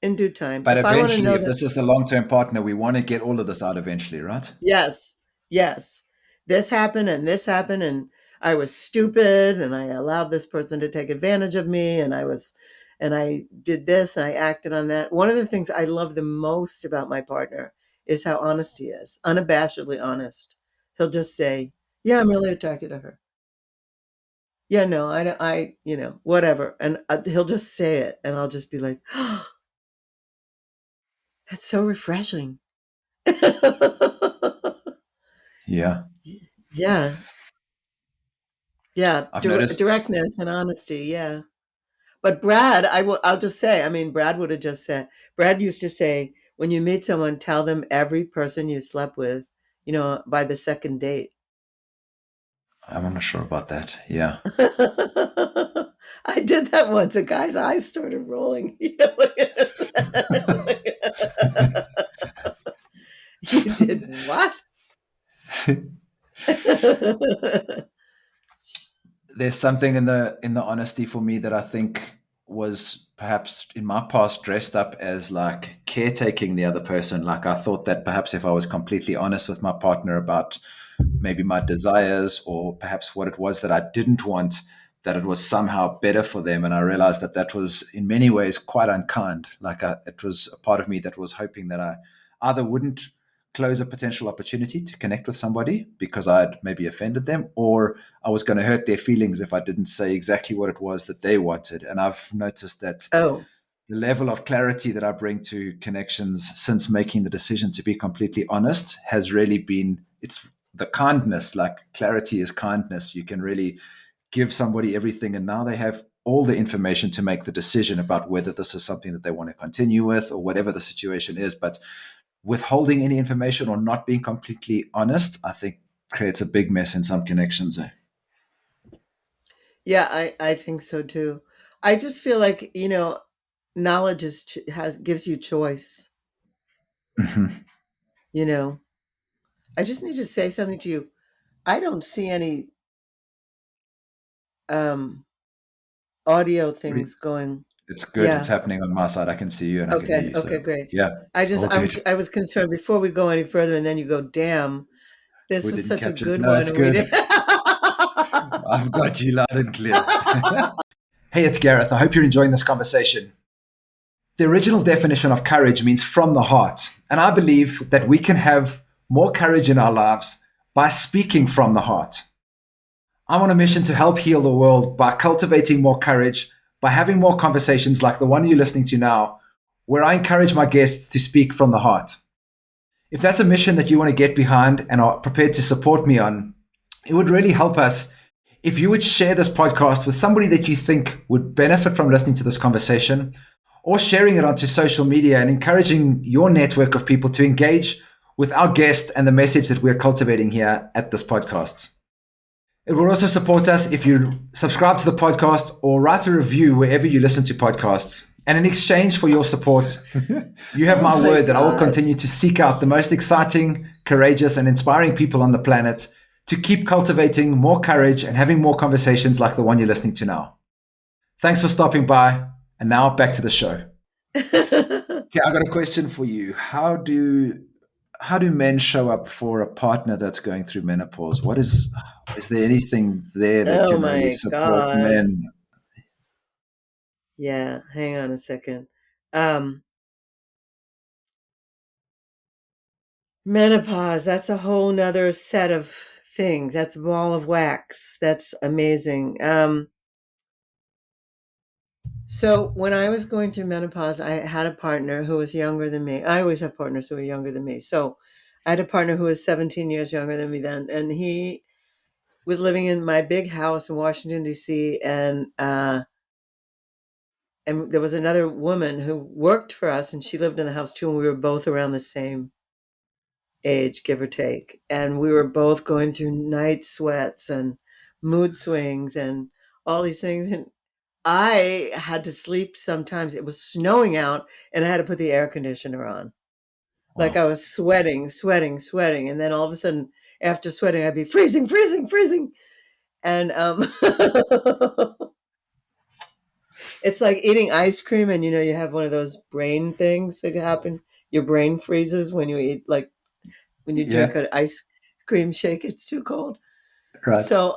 in due time. But If I want to eventually, know if that. this is the long term partner, we want to get all of this out eventually, right? Yes, yes. This happened, and I was stupid, and I allowed this person to take advantage of me, and I did this, and I acted on that. One of the things I love the most about my partner is how honest he is, unabashedly honest. He'll just say, "Yeah, I'm really attracted to her." Yeah, no, I don't, whatever, and he'll just say it, and I'll just be like, "Oh, that's so refreshing." Yeah. Yeah. Yeah, I've noticed. directness and honesty, yeah. But Brad, I'll just say, I mean, Brad would have just said, Brad used to say, when you meet someone, tell them every person you slept with, by the second date. I'm not sure about that. Yeah. I did that once. A guy's eyes started rolling. You know, you did what? There's something in the honesty for me that I think was perhaps in my past dressed up as like caretaking the other person. Like I thought that perhaps if I was completely honest with my partner about maybe my desires or perhaps what it was that I didn't want, that it was somehow better for them. And I realized that that was in many ways quite unkind. Like it was a part of me that was hoping that I either wouldn't close a potential opportunity to connect with somebody because I'd maybe offended them, or I was going to hurt their feelings if I didn't say exactly what it was that they wanted. And I've noticed that Oh, the level of clarity that I bring to connections since making the decision to be completely honest has really been, it's the kindness. Like clarity is kindness. You can really give somebody everything, and now they have all the information to make the decision about whether this is something that they want to continue with or whatever the situation is. But withholding any information or not being completely honest, I think creates a big mess in some connections. yeah, I think so too. I just feel like, knowledge has gives you choice, Mhm. you know. I just need to say something to you. I don't see any um audio Re- things going. It's good. It's Yeah. happening on my side. I can see you and I can hear Okay. you. Okay, So great. yeah, all good. I was concerned before we go any further and then you go, "Damn, this We was didn't such a capture it. good No, one it's and we good. did." I've got you loud and clear. Hey, it's Gareth. I hope you're enjoying this conversation. The original definition of courage means from the heart. And I believe that we can have more courage in our lives by speaking from the heart. I'm on a mission to help heal the world by cultivating more courage, by having more conversations like the one you're listening to now, where I encourage my guests to speak from the heart. If that's a mission that you want to get behind and are prepared to support me on, it would really help us if you would share this podcast with somebody that you think would benefit from listening to this conversation, or sharing it onto social media and encouraging your network of people to engage with our guest and the message that we're cultivating here at this podcast. It will also support us if you subscribe to the podcast or write a review wherever you listen to podcasts. And in exchange for your support, you have Oh my my word that I will god. continue to seek out the most exciting, courageous, and inspiring people on the planet to keep cultivating more courage and having more conversations like the one you're listening to now. Thanks for stopping by. And now back to the show. Okay, I got a question for you. How do men show up for a partner that's going through menopause? Is there anything there that Oh can really my support god. men? Yeah, hang on a second. Um, Menopause, that's a whole nother set of things. That's a ball of wax. That's amazing. So when I was going through menopause, I had a partner who was younger than me. I always have partners who are younger than me. So I had a partner who was 17 years younger than me then, and he was living in my big house in Washington D.C. And there was another woman who worked for us, and she lived in the house too, and we were both around the same age, give or take. And we were both going through night sweats and mood swings and all these things. And I had to sleep sometimes. It was snowing out, and I had to put the air conditioner on. Like I Wow. was sweating, sweating, sweating. And then all of a sudden, after sweating, I'd be freezing, freezing, freezing. And it's like eating ice cream, and you have one of those brain things that happen. Your brain freezes when you eat, like when you drink Yeah, an ice cream shake. It's too cold. right. So,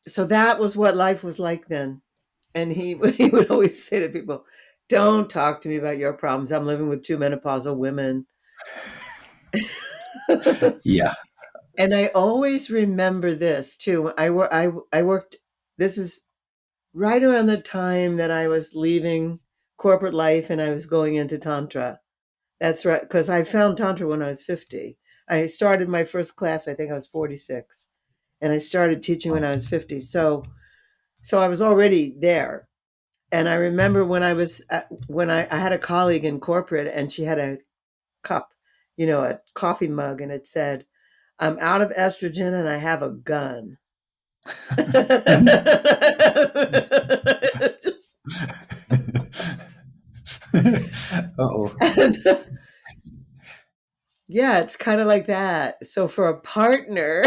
so that was what life was like then. And he he would always say to people, "Don't talk to me about your problems. I'm living with two menopausal women." Yeah. And I always remember this too. I worked. This is right around the time that I was leaving corporate life and I was going into tantra. That's right, because I found tantra when I was 50. I started my first class. I think I was 46, and I started teaching when Wow. I was 50. So I was already there. And I remember when I had a colleague in corporate, and she had a cup, a coffee mug, and it said, "I'm out of estrogen and I have a gun." yeah, it's kind of like that. So for a partner,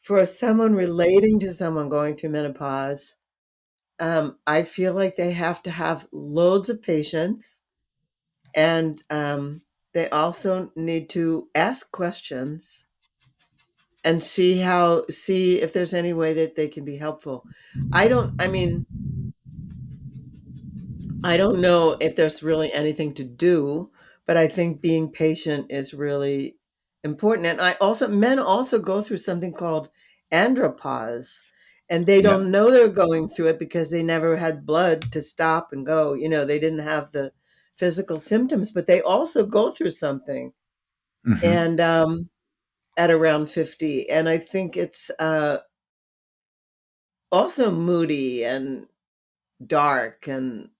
for someone relating to someone going through menopause, I feel like they have to have loads of patience, and they also need to ask questions and see if there's any way that they can be helpful. I mean, I don't know if there's really anything to do, but I think being patient is really important. And men also go through something called andropause, and they Yeah. don't know they're going through it because they never had blood to stop and go. They didn't have the physical symptoms, but they also go through something. Hmm. And at around 50, and I think it's also moody and dark, and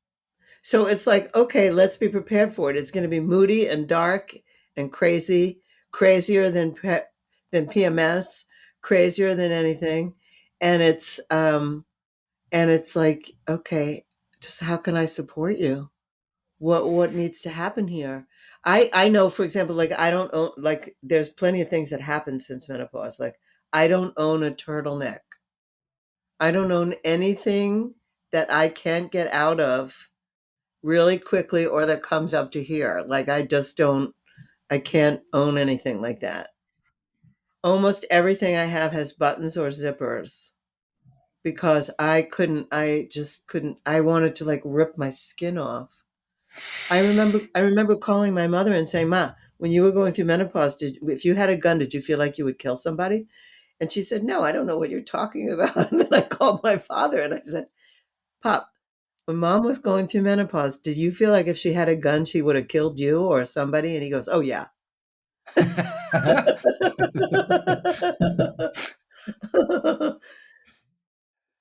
so it's like, okay, let's be prepared for it. It's going to be moody and dark and crazy, crazier than PMS, crazier than anything. And it's like, okay, just how can I support you? What needs to happen here? I know, for example, like I don't own, like there's plenty of things that happen since menopause. Like I don't own a turtleneck. I don't own anything that I can't get out of really quickly or that comes up to here. Like I can't own anything like that. Almost everything I have has buttons or zippers because I just couldn't, I wanted to like rip my skin off. I remember calling my mother and saying, "Ma, when you were going through menopause, if you had a gun, did you feel like you would kill somebody?" And she said, "No, I don't know what you're talking about." And then I called my father and I said, "Pop, when mom was going through menopause, did you feel like if she had a gun, she would have killed you or somebody?" And he goes, "Oh, yeah."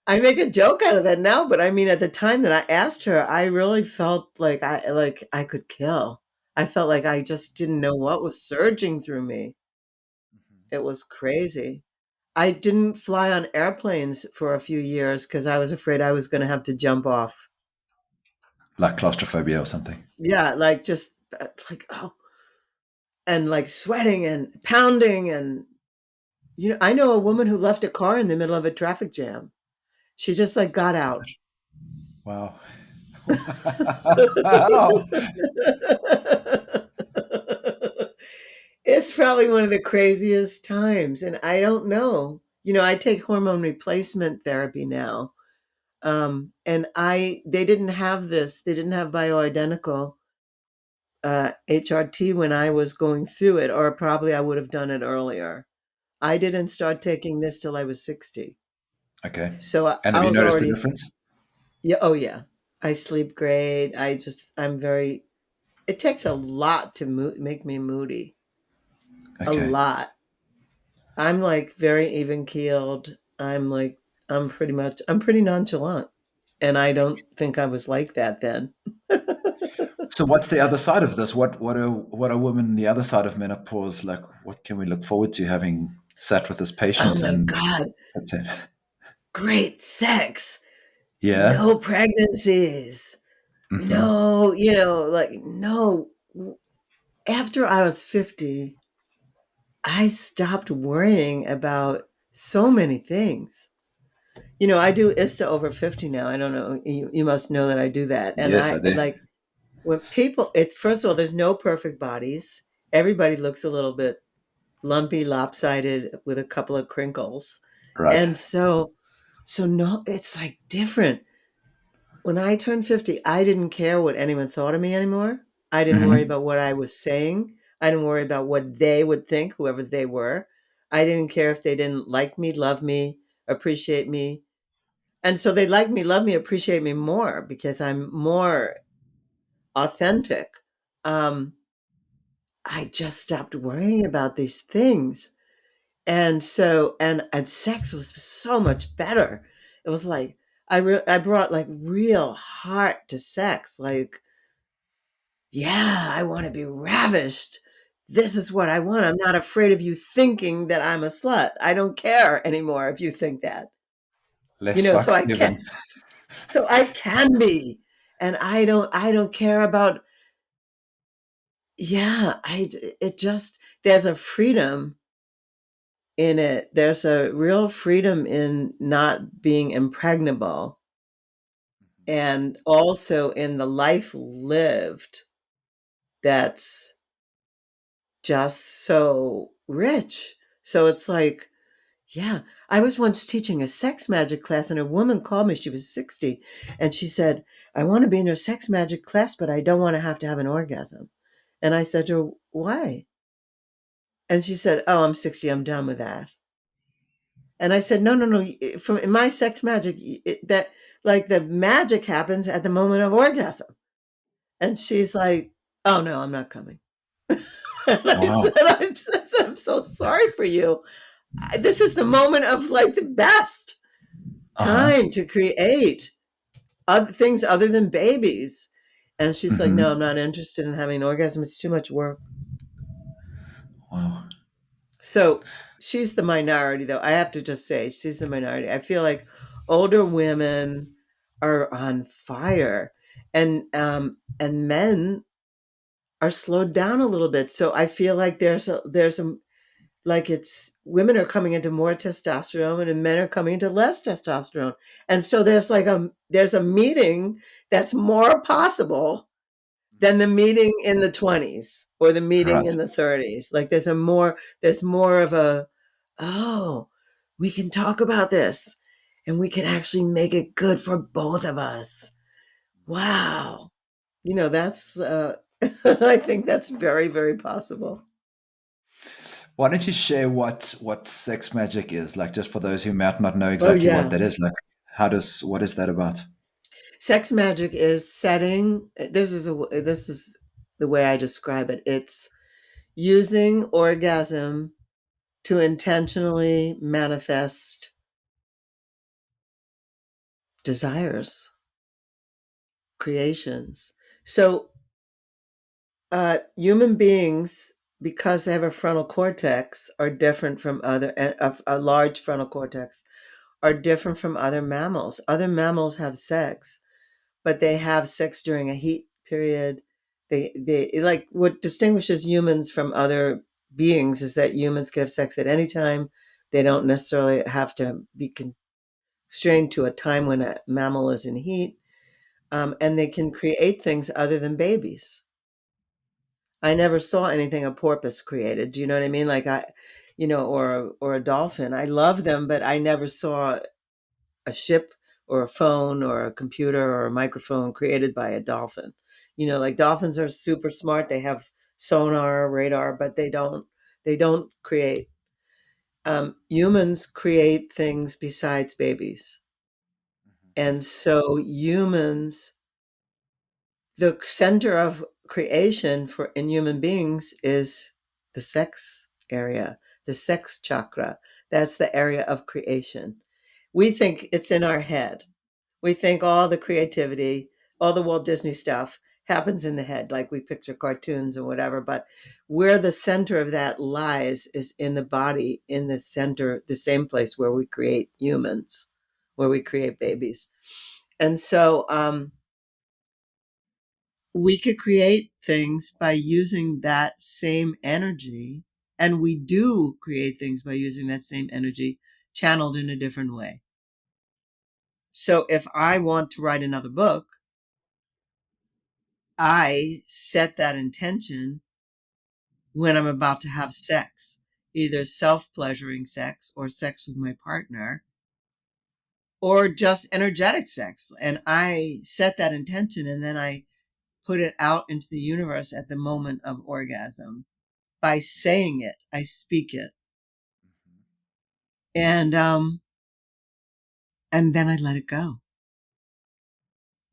I make a joke out of that now, but I mean, at the time that I asked her, I really felt like I could kill. I felt like I just didn't know what was surging through me. It was crazy. I didn't fly on airplanes for a few years because I was afraid I was going to have to jump off. Like claustrophobia or something. Yeah, like just like, oh, and like sweating and pounding. And I know a woman who left a car in the middle of a traffic jam. She just like got Just out. wow. Wow. It's probably one of the craziest times, and I don't know. I take hormone replacement therapy now. And they didn't have this. They didn't have bioidentical HRT when I was going through it, or probably I would have done it earlier. I didn't start taking this till I was 60. Okay. So I, And have I you was noticed the already, difference? yeah, oh yeah. I sleep great. I'm very, it takes a lot to make me moody. A Okay. lot. I'm like very even keeled. I'm pretty nonchalant. And I don't think I was like that then. So what's the other side of this? What are women the other side of menopause like? What can we look forward to having sat with this Oh patient my and God. that's it? Great sex. Yeah. No pregnancies. Hmm. No, like, no. After I was 50, I stopped worrying about so many things. I do ISTA over 50 now. I don't know. You must know that I do that. And Yes, I do. like when first of all, there's no perfect bodies. Everybody looks a little bit lumpy, lopsided with a couple of crinkles. Right. And so no, it's like different. When I turned 50, I didn't care what anyone thought of me anymore. I didn't worry Hmm. about what I was saying. I didn't worry about what they would think, whoever they were. I didn't care if they didn't like me, love me, appreciate me. And so they like me, love me, appreciate me more because I'm more authentic. Um, I just stopped worrying about these things. And sex was so much better. It was like I brought like real heart to sex. Like, yeah, I want to be ravished. This is what I want. I'm not afraid of you thinking that I'm a slut. I don't care anymore if you think that. Less So fucks I can given. so I can be. And I don't care about yeah, it just, there's a freedom in it. There's a real freedom in not being impregnable, and also in the life lived that's just so rich. So it's like, yeah, I was once teaching a sex magic class, and a woman called me. She was 60, and she said, I want to be in your sex magic class, but I don't want to have an orgasm. And I said to her, why? And she said, oh, I'm 60. I'm done with that. And I said, no, no, no. From in my sex magic, that like the magic happens at the moment of orgasm. And she's like, oh, no, I'm not coming. And Wow. I said, I'm so sorry for you. This is the moment of like the best Uh-huh. time to create other things other than babies. And she's like, no, I'm Hmm. not interested in having an orgasm. It's too much work. Wow. So she's the minority, though. I have to just say, she's the minority. I feel like older women are on fire, and men are slowed down a little bit. So I feel like there's a like it's women are coming into more testosterone and men are coming into less testosterone. And so there's a meeting that's more possible than the meeting in the 20s or the meeting Right. in the 30s. Like there's more of a, oh, we can talk about this and we can actually make it good for both of us. Wow. That's I think that's very, very possible. Why don't you share what sex magic is? Like just for those who might not know Oh exactly what yeah. that is. Like what is that about? Sex magic is setting, this is the way I describe it. It's using orgasm to intentionally manifest desires, creations. So, human beings, because they have a frontal cortex, are different from a large frontal cortex, are different from other mammals. Other mammals have sex, but they have sex during a heat period. They like what distinguishes humans from other beings is that humans can have sex at any time. They don't necessarily have to be constrained to a time when a mammal is in heat, and they can create things other than babies. I never saw anything a porpoise created. Do you know what I mean? Like or a dolphin. I love them, but I never saw a ship or a phone or a computer or a microphone created by a dolphin. Like dolphins are super smart. They have sonar, radar, but they don't create. Humans create things besides babies. And so humans, the center of creation for in human beings is the sex area, the sex chakra. That's the area of creation. We think it's in our head. We think all the creativity, all the Walt Disney stuff happens in the head, like we picture cartoons and whatever. But where the center of that lies is in the body, in the center, the same place where we create humans, where we create babies. And so we could create things by using that same energy. And we do create things by using that same energy channeled in a different way. So if I want to write another book, I set that intention when I'm about to have sex, either self pleasuring sex or sex with my partner or just energetic sex. And I set that intention and then I put it out into the universe at the moment of orgasm by saying it. I speak it. And and then I let it go.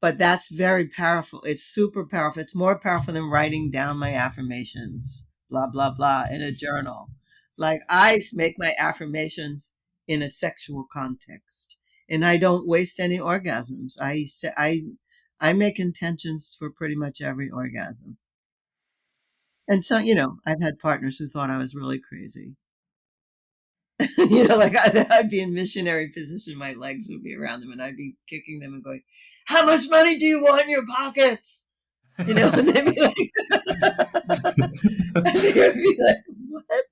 But that's very powerful. It's super powerful. It's more powerful than writing down my affirmations, blah, blah, blah, in a journal. Like I make my affirmations in a sexual context and I don't waste any orgasms. I make intentions for pretty much every orgasm. And so, I've had partners who thought I was really crazy. Like I'd be in missionary position, my legs would be around them, and I'd be kicking them and going, "How much money do you want in your pockets?" And they'd be like, and they would be like, what?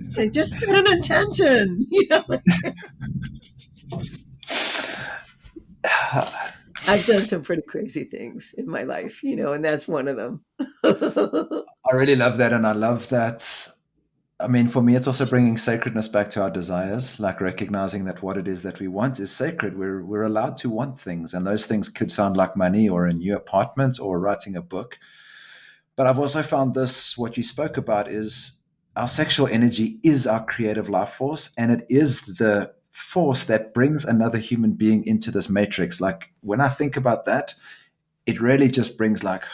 Say, just set an intention. I've done some pretty crazy things in my life, and that's one of them. I really love that. And I love that. I mean, for me, it's also bringing sacredness back to our desires, like recognizing that what it is that we want is sacred. We're allowed to want things, and those things could sound like money or a new apartment or writing a book. But I've also found this, what you spoke about is our sexual energy is our creative life force, and it is the force that brings another human being into this matrix. Like when I think about that, it really just brings like,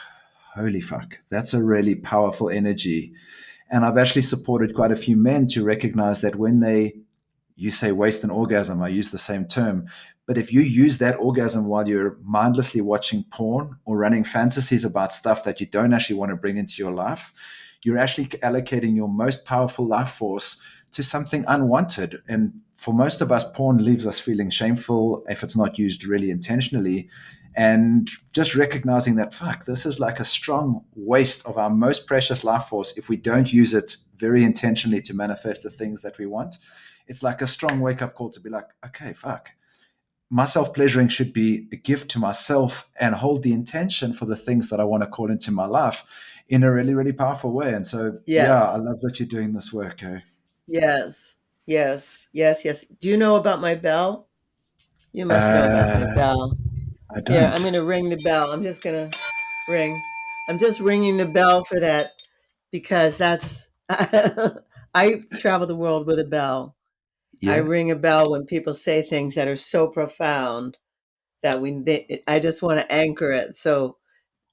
holy fuck, that's a really powerful energy. And I've actually supported quite a few men to recognize that when you say waste an orgasm, I use the same term. But if you use that orgasm while you're mindlessly watching porn or running fantasies about stuff that you don't actually want to bring into your life, you're actually allocating your most powerful life force to something unwanted. And for most of us, porn leaves us feeling shameful if it's not used really intentionally. And just recognizing that, fuck, this is like a strong waste of our most precious life force if we don't use it very intentionally to manifest the things that we want. It's like a strong wake up call to be like, okay, fuck. My self pleasuring should be a gift to myself and hold the intention for the things that I want to call into my life in a really, really powerful way. And so, yeah, I Yes, love that you're doing this work. Eh? yes, yes, yes, yes. Do you know about my bell? You must know about my Uh, bell. I Here, I'm don't. going to ring the bell. I'm just going to ring. I'm just ringing the bell for that because that's, I travel the world with a bell. I Yeah. ring a bell when people say things that are so profound that I just want to anchor it. So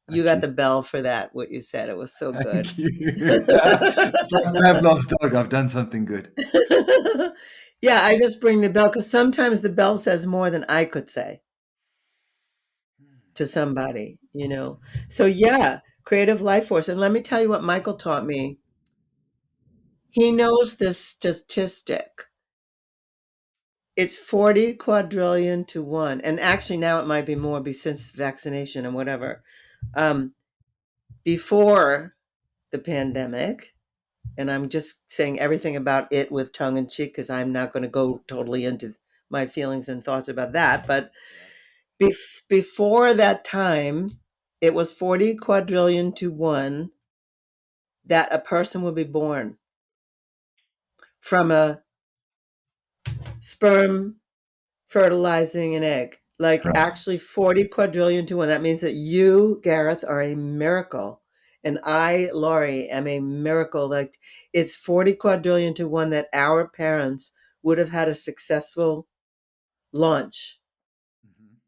you Thank got you. the bell for that, what you said. It was so good. Thank you. It's like Pavlov's dog. I've done something good. Yeah, I just ring the bell because sometimes the bell says more than I could say to somebody. So yeah, creative life force. And let me tell you what Michael taught me. He knows this statistic. It's 40 quadrillion to one. And actually now it might be more since vaccination and whatever. Um, Before the pandemic, and I'm just saying everything about it with tongue in cheek because I'm not going to go totally into my feelings and thoughts about that. But before that time, it was 40 quadrillion to one that a person would be born from a sperm fertilizing an egg. Like Right. actually 40 quadrillion to one. That means that you, Gareth, are a miracle. And I, Laurie, am a miracle. Like it's 40 quadrillion to one that our parents would have had a successful launch. Mhm.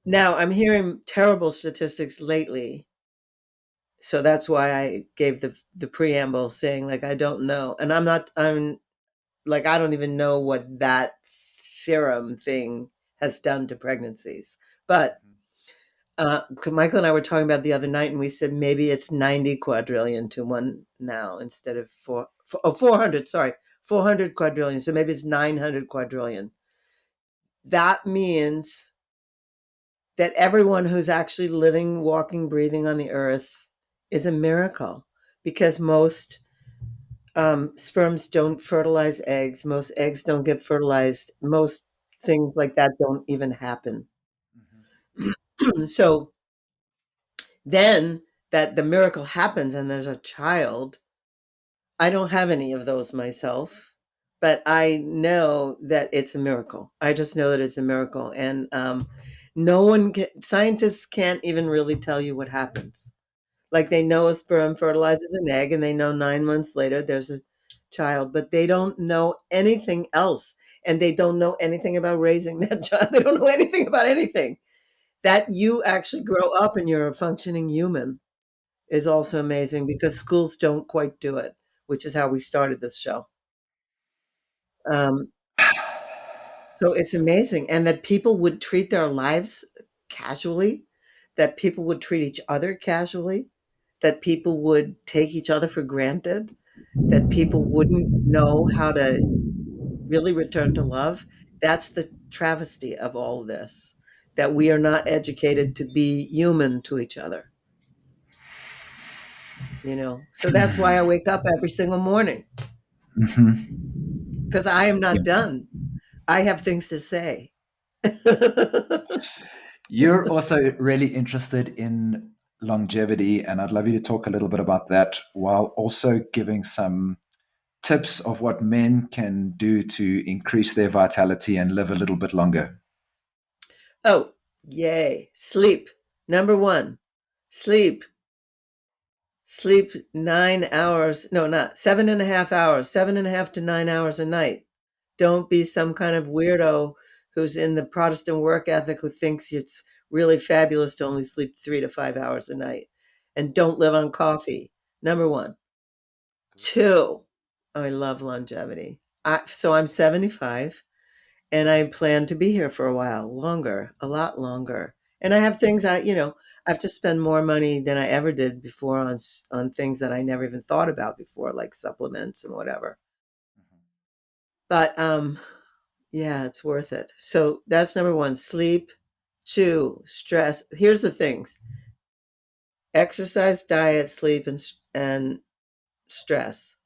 Now I'm hearing terrible statistics lately. So that's why I gave the preamble saying like I don't know. And I'm like I don't even know what that serum thing has done to pregnancies. But Michael and I were talking about the other night, and we said maybe it's 90 quadrillion to one now instead of 400. Sorry, 400 quadrillion. So maybe it's 900 quadrillion. That means that everyone who's actually living, walking, breathing on the earth is a miracle because most sperms don't fertilize eggs. Most eggs don't get fertilized. Most things like that don't even happen. Mhm. So then that the miracle happens and there's a child. I don't have any of those myself, but I know that it's a miracle. I just know that it's a miracle. And no one can, scientists can't even really tell you what happens. Like they know a sperm fertilizes an egg and they know 9 months later there's a child, but they don't know anything else. And they don't know anything about raising that child. They don't know anything about anything. That you actually grow up and you're a functioning human is also amazing because schools don't quite do it, which is how we started this show. Um, so it's amazing. And that people would treat their lives casually, that people would treat each other casually, that people would take each other for granted, that people wouldn't know how to really return to love. That's the travesty of all of this. that we are not educated to be human to each other, you know. So that's why I wake up every single morning, because I am not Yeah. done. I have things to say. You're also really interested in longevity, and I'd love you to talk a little bit about that while also giving some tips of what men can do to increase their vitality and live a little bit longer. Oh, yay. Sleep. Number one, sleep. Sleep 9 hours. No, not 7.5 hours, 7.5 to 9 hours a night. Don't be some kind of weirdo who's in the Protestant work ethic who thinks it's really fabulous to only sleep 3 to 5 hours a night. And don't live on coffee. Number one. Two, I love longevity. So I'm 75 and I plan to be here for a while longer, a lot longer. And I have things I have to spend more money than I ever did before on things that I never even thought about before, like supplements and whatever. But yeah, it's worth it. So that's number one, sleep. Two, stress. Here's the things: exercise, diet, sleep, and stress.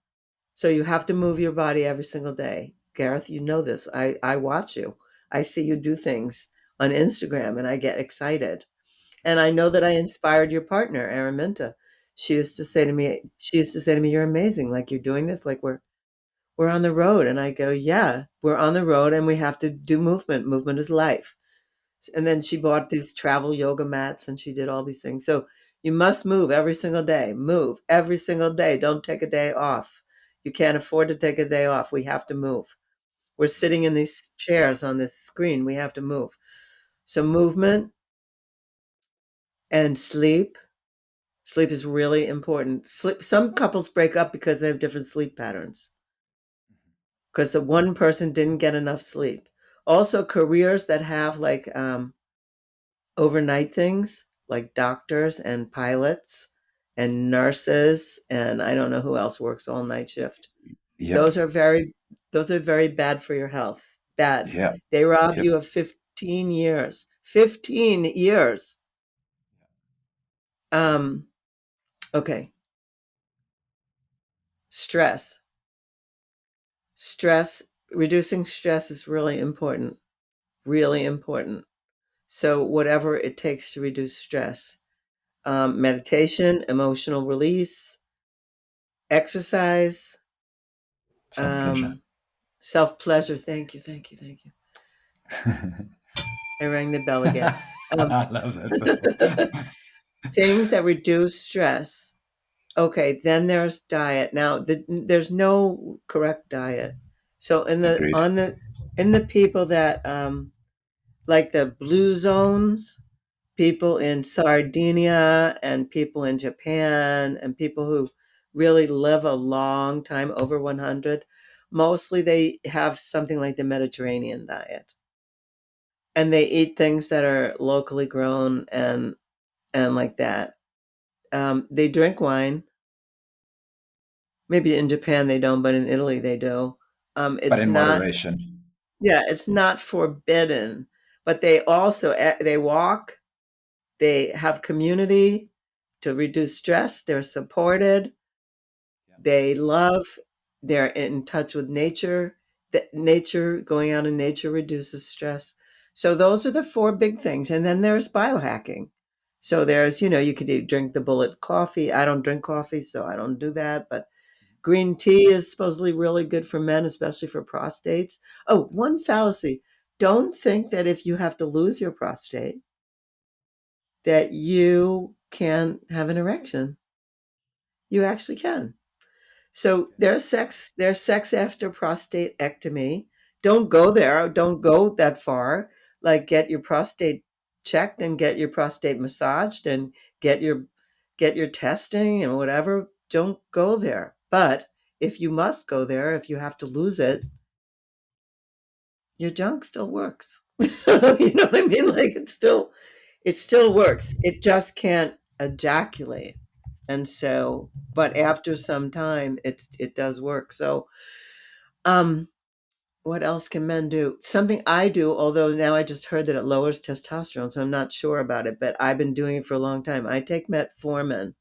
So you have to move your body every single day. Gareth, you know this. I watch you. I see you do things on Instagram and I get excited. And I know that I inspired your partner, Araminta. She used to say to me, you're amazing. Like you're doing this, like we're on the road. And I go, yeah, we're on the road and we have to do movement. Movement is life. And then she bought these travel yoga mats and she did all these things. So you must move every single day. Move every single day. Don't take a day off. You can't afford to take a day off. We have to move. We're sitting in these chairs on this screen. We have to move. So movement and sleep. Sleep is really important. Sleep. Some couples break up because they have different sleep patterns. Because the one person didn't get enough sleep. Also, careers that have like overnight things like doctors and pilots and nurses and I don't know who else works all night shift. Yep. Those are very bad for your health. Bad. Yeah. They rob Yep. you of 15 years. 15 years. Um okay. Stress. Stress, reducing stress is really important. Really important. So whatever it takes to reduce stress. Meditation, emotional release, exercise, Self pleasure. um, self pleasure. Thank you, thank you, thank you. I rang the bell again. Um, I love that, Bill. things that reduce stress. Okay, then there's diet. Now, there's no correct diet. So Agreed. in the people that like the blue zones, people in Sardinia and people in Japan and people who really live a long time, over 100, mostly they have something like the Mediterranean diet. And they eat things that are locally grown and like that. They drink wine. Maybe in Japan they don't, but in Italy they do. But It's in not, moderation. yeah, it's not forbidden, but they also they walk, they have community to reduce stress, they're supported, they love, they're in touch with nature. That nature, going out in nature reduces stress. So those are the four big things. And then there's biohacking. So there's, you could drink the bullet coffee. I don't drink coffee, so I don't do that. But green tea is supposedly really good for men, especially for prostates. Oh, one fallacy. Don't think that if you have to lose your prostate, that you can have an erection. You actually can. So there's sex after prostatectomy. Don't go there. Don't go that far. Like get your prostate checked and get your prostate massaged and get your get your testing and whatever. Don't go there. But if you must go there, if you have to lose it, your junk still works. You know what I mean? Like it still works. It just can't ejaculate. And so, but after some time, it does work. So, um, What else can men do? Something I do, although now I just heard that it lowers testosterone, so I'm not sure about it, but I've been doing it for a long time. I take metformin.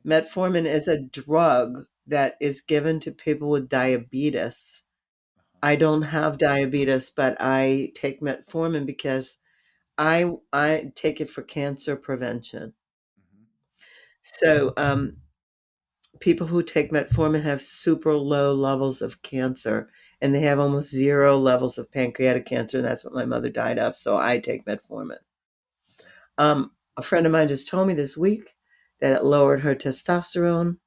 Metformin is a drug that is given to people with diabetes. I don't have diabetes, but I take metformin because I take it for cancer prevention. So people who take metformin have super low levels of cancer, and they have almost zero levels of pancreatic cancer, and that's what my mother died of. So I take metformin. A friend of mine just told me this week that it lowered her testosterone,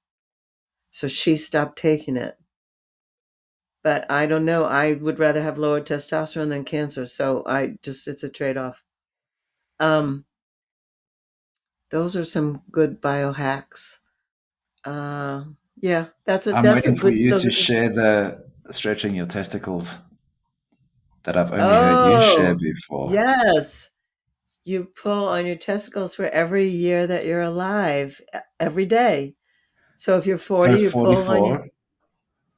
so she stopped taking it. But I don't know. I would rather have lower testosterone than cancer, so I just it's a trade-off. Um, those are some good biohacks. Uh, yeah, I'm that's a waiting for good. you Those to are good. share the stretching your testicles that I've only heard you share Oh, before. yes. You pull on your testicles for every year that you're alive, every day. So if you're So 40, you pull on your 44.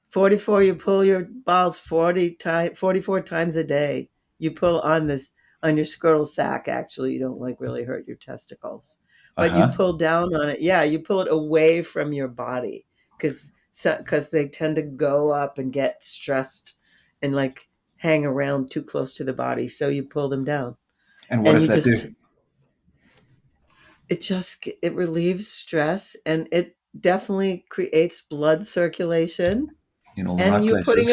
44, you pull your balls 44 times a day. You pull on this on your scrotal sac. Actually, you don't like really hurt your testicles, but you Uh-huh. pull down on it. Yeah, you pull it away from your body because they tend to go up and get stressed and like hang around too close to the body. So you pull them down, And what and does you that just do it relieves stress, and it definitely creates blood circulation, in all the and right places?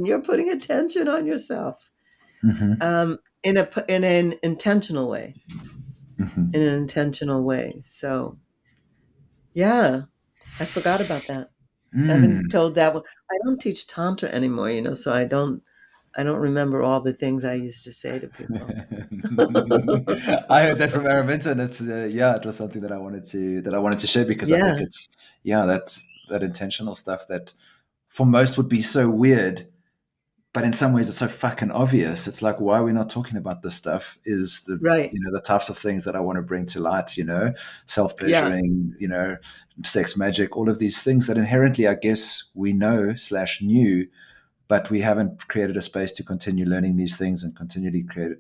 you're putting attention on yourself, Hmm. in an intentional way, in Hmm. an intentional way. So yeah, I forgot about that. I haven't Mm. told that one. I don't teach tantra anymore, so I don't remember all the things I used to say to people. I heard that from Araminta, and it's yeah, it was something that I wanted to share because I think Yeah, it's yeah, that's that intentional stuff that for most would be so weird, but in some ways it's so fucking obvious. It's like, why are we not talking about this stuff? Is the right. the types of things that I want to bring to light, self Yeah, pleasuring, sex magic, all of these things that inherently I guess we know slash knew, but we haven't created a space to continue learning these things and continually create,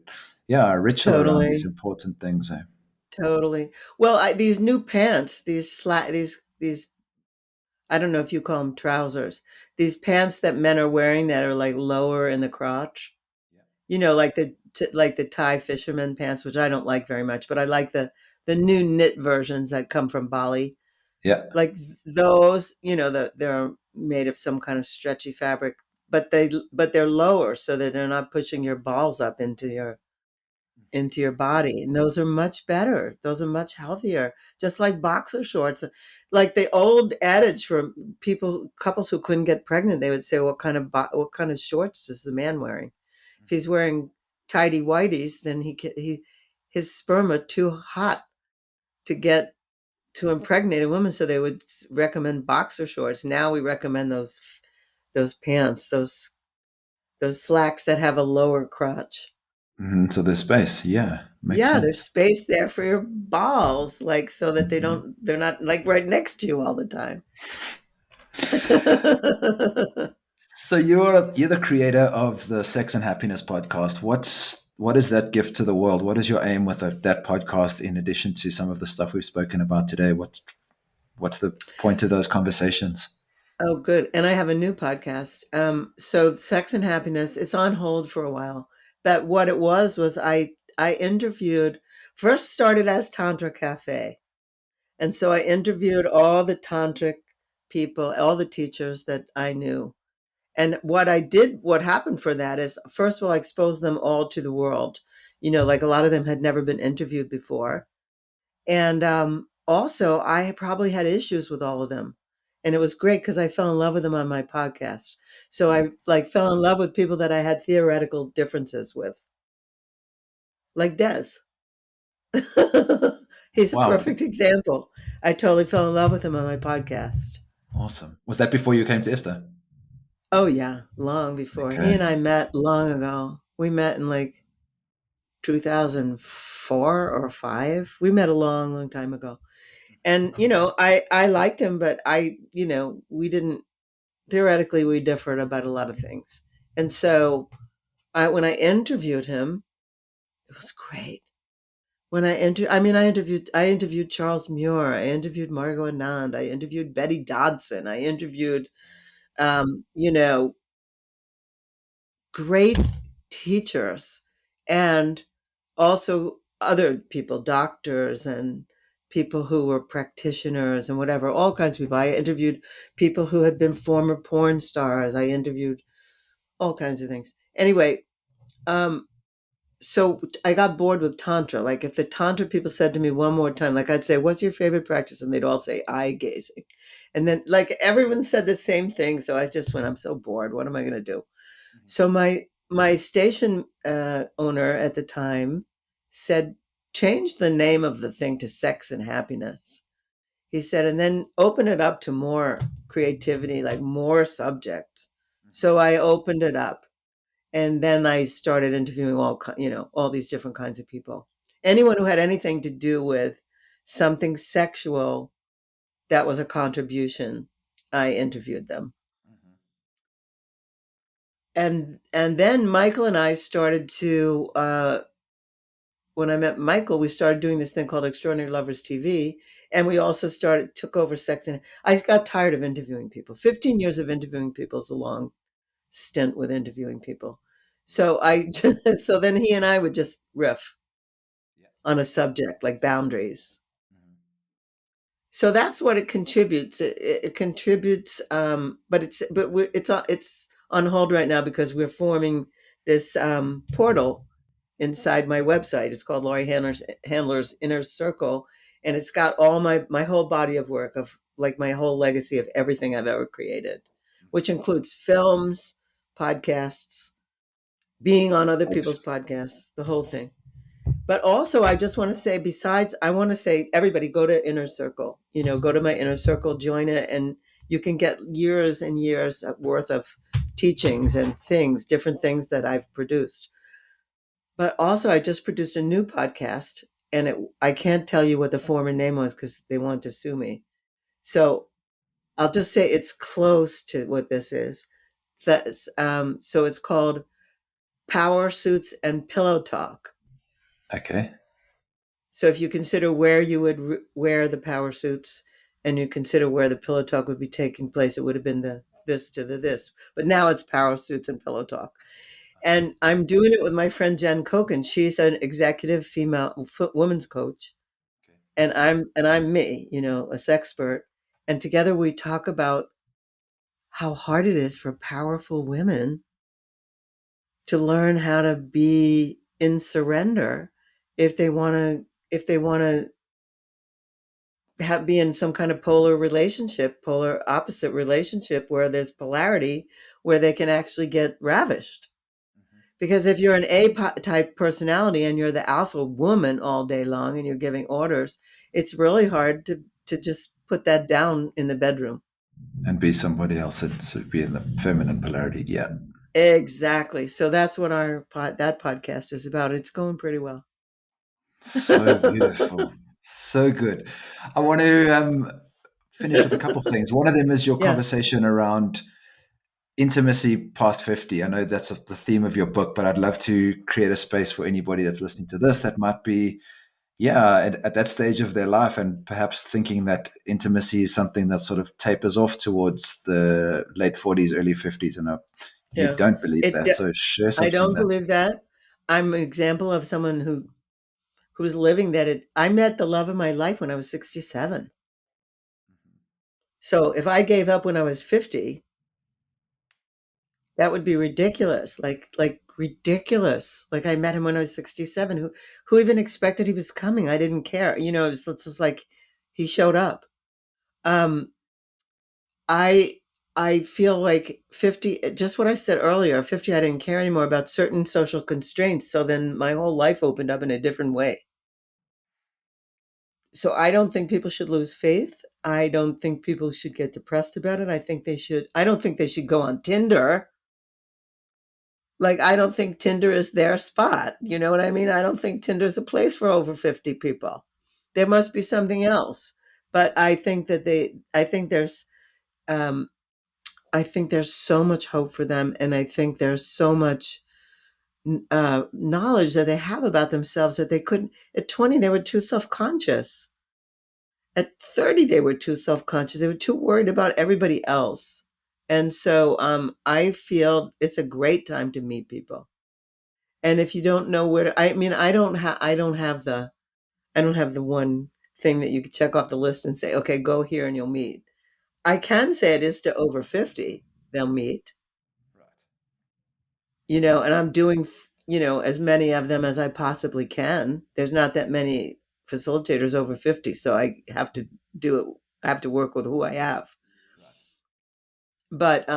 yeah, a ritual around these totally. important things. Eh? Totally. Well, these new pants, these I don't know if you call them trousers. These pants that men are wearing that are like lower in the crotch. Like the Thai fisherman pants, which I don't like very much, but I like the new knit versions that come from Bali. Yeah. Like those, they're made of some kind of stretchy fabric, but they're lower so that they're not pushing your balls up into your body. And those are much better. Those are much healthier. Just like boxer shorts. Like the old adage for couples who couldn't get pregnant, they would say, what kind of shorts is the man wearing? If he's wearing tidy whities, then his sperm are too hot to get to impregnate a woman. So they would recommend boxer shorts. Now we recommend those pants, those slacks that have a lower crotch. So there's space. Yeah, makes Yeah, there's sense. space there for your balls, like so that Mhm. they're not like right next to you all the time. So you're the creator of the Sex and Happiness podcast. What is that gift to the world? What is your aim with that podcast? In addition to some of the stuff we've spoken about today, what's the point of those conversations? Oh, good. And I have a new podcast. So Sex and Happiness, it's on hold for a while. But what it was I interviewed first started as Tantra Cafe. And so I interviewed all the tantric people, all the teachers that I knew. And what happened for that is, first of all, I exposed them all to the world. Like a lot of them had never been interviewed before. And also, I probably had issues with all of them. And it was great because I fell in love with them on my podcast. So I like fell in love with people that I had theoretical differences with, like Des. He's a Wow, perfect example. I totally fell in love with him on my podcast. awesome. Was that before you came to Esther? Oh yeah, long before. He Okay. and I met long ago. We met in like 2004 or 5. We met a long, long time ago. And I liked him, but we didn't theoretically we differed about a lot of things. And so when I interviewed him, it was great. I interviewed Charles Muir, I interviewed Margot Anand, I interviewed Betty Dodson, I interviewed, you know, great teachers, and also other people, doctors and people who were practitioners and whatever, all kinds of people. I interviewed people who had been former porn stars. I interviewed all kinds of things. Anyway, um, so I got bored with Tantra. Like if the Tantra people said to me one more time, like I'd say, "What's your favorite practice?" And they'd all say eye gazing. And then like everyone said the same thing. So I just went, I'm so bored. What am I going to do? So my station owner at the time said, change the name of the thing to Sex and Happiness. He said, and then open it up to more creativity, like more subjects. So I opened it up, and then I started interviewing all these different kinds of people. Anyone who had anything to do with something sexual that was a contribution, I interviewed them. And then Michael and I started to when I met Michael, we started doing this thing called Extraordinary Lovers TV, and we also took over sex. And I got tired of interviewing people. 15 years of interviewing people is a long stint with interviewing people. So so then he and I would just riff on a subject like boundaries. So that's what it contributes. It contributes, it's on hold right now because we're forming this portal inside my website. It's called Laurie Handlers Inner Circle, and it's got all my whole body of work of like my whole legacy of everything I've ever created, which includes films, podcasts, being on other people's podcasts, the whole thing. But also, I just want to say, besides, I want to say, everybody go to Inner Circle. Go to my Inner Circle, join it, and you can get years and years worth of teachings and different things that I've produced. But also, I just produced a new podcast, and I can't tell you what the former name was because they want to sue me. So I'll just say it's close to what this is. So it's called Power Suits and Pillow Talk. Okay. So if you consider where you would wear the power suits, and you consider where the pillow talk would be taking place, it would have been the this to the this. But now it's power suits and pillow talk. And I'm doing it with my friend Jen Koken. She's an executive female women's coach, and I'm me, a sexpert. And together we talk about how hard it is for powerful women to learn how to be in surrender if they want to be in some kind of polar opposite relationship where there's polarity, where they can actually get ravished. Because if you're an type personality and you're the alpha woman all day long and you're giving orders, it's really hard to just put that down in the bedroom. And be somebody else and so be in the feminine polarity. Yeah. Exactly. So that's what that podcast is about. It's going pretty well. So beautiful. So good. I want to finish with a couple of things. One of them is your Yeah. conversation around intimacy past 50. I know that's the theme of your book, but I'd love to create a space for anybody that's listening to this that might be, at that stage of their life and perhaps thinking that intimacy is something that sort of tapers off towards the late 40s, early 50s. And you Yeah. don't believe It that. So share I something don't that. believe that. I'm an example of someone who's living that. I met the love of my life when I was 67. So if I gave up when I was 50, that would be ridiculous. Like ridiculous. Like I met him when I was 67. Who even expected he was coming? I didn't care. It's just like he showed up. Um I I feel like 50, just what I said earlier, 50 I didn't care anymore about certain social constraints, so then my whole life opened up in a different way. So I don't think people should lose faith. I don't think people should get depressed about it. I don't think they should go on Tinder. Like, I don't think Tinder is their spot. You know what I mean? I don't think Tinder's a place for over 50 people. There must be something else. But I think there's, um, I think there's so much hope for them, and I think there's so much knowledge that they have about themselves that they couldn't. At 20, they were too self-conscious. At 30, they were too self-conscious. They were too worried about everybody else. And so I feel it's a great time to meet people. And if you don't know where to, I mean, I don't have the one thing that you could check off the list and say, okay, go here and you'll meet. I can say it is to over 50, they'll meet, Right. and I'm doing, as many of them as I possibly can. There's not that many facilitators over 50, so I have to do it. I have to work with who I have. Right. But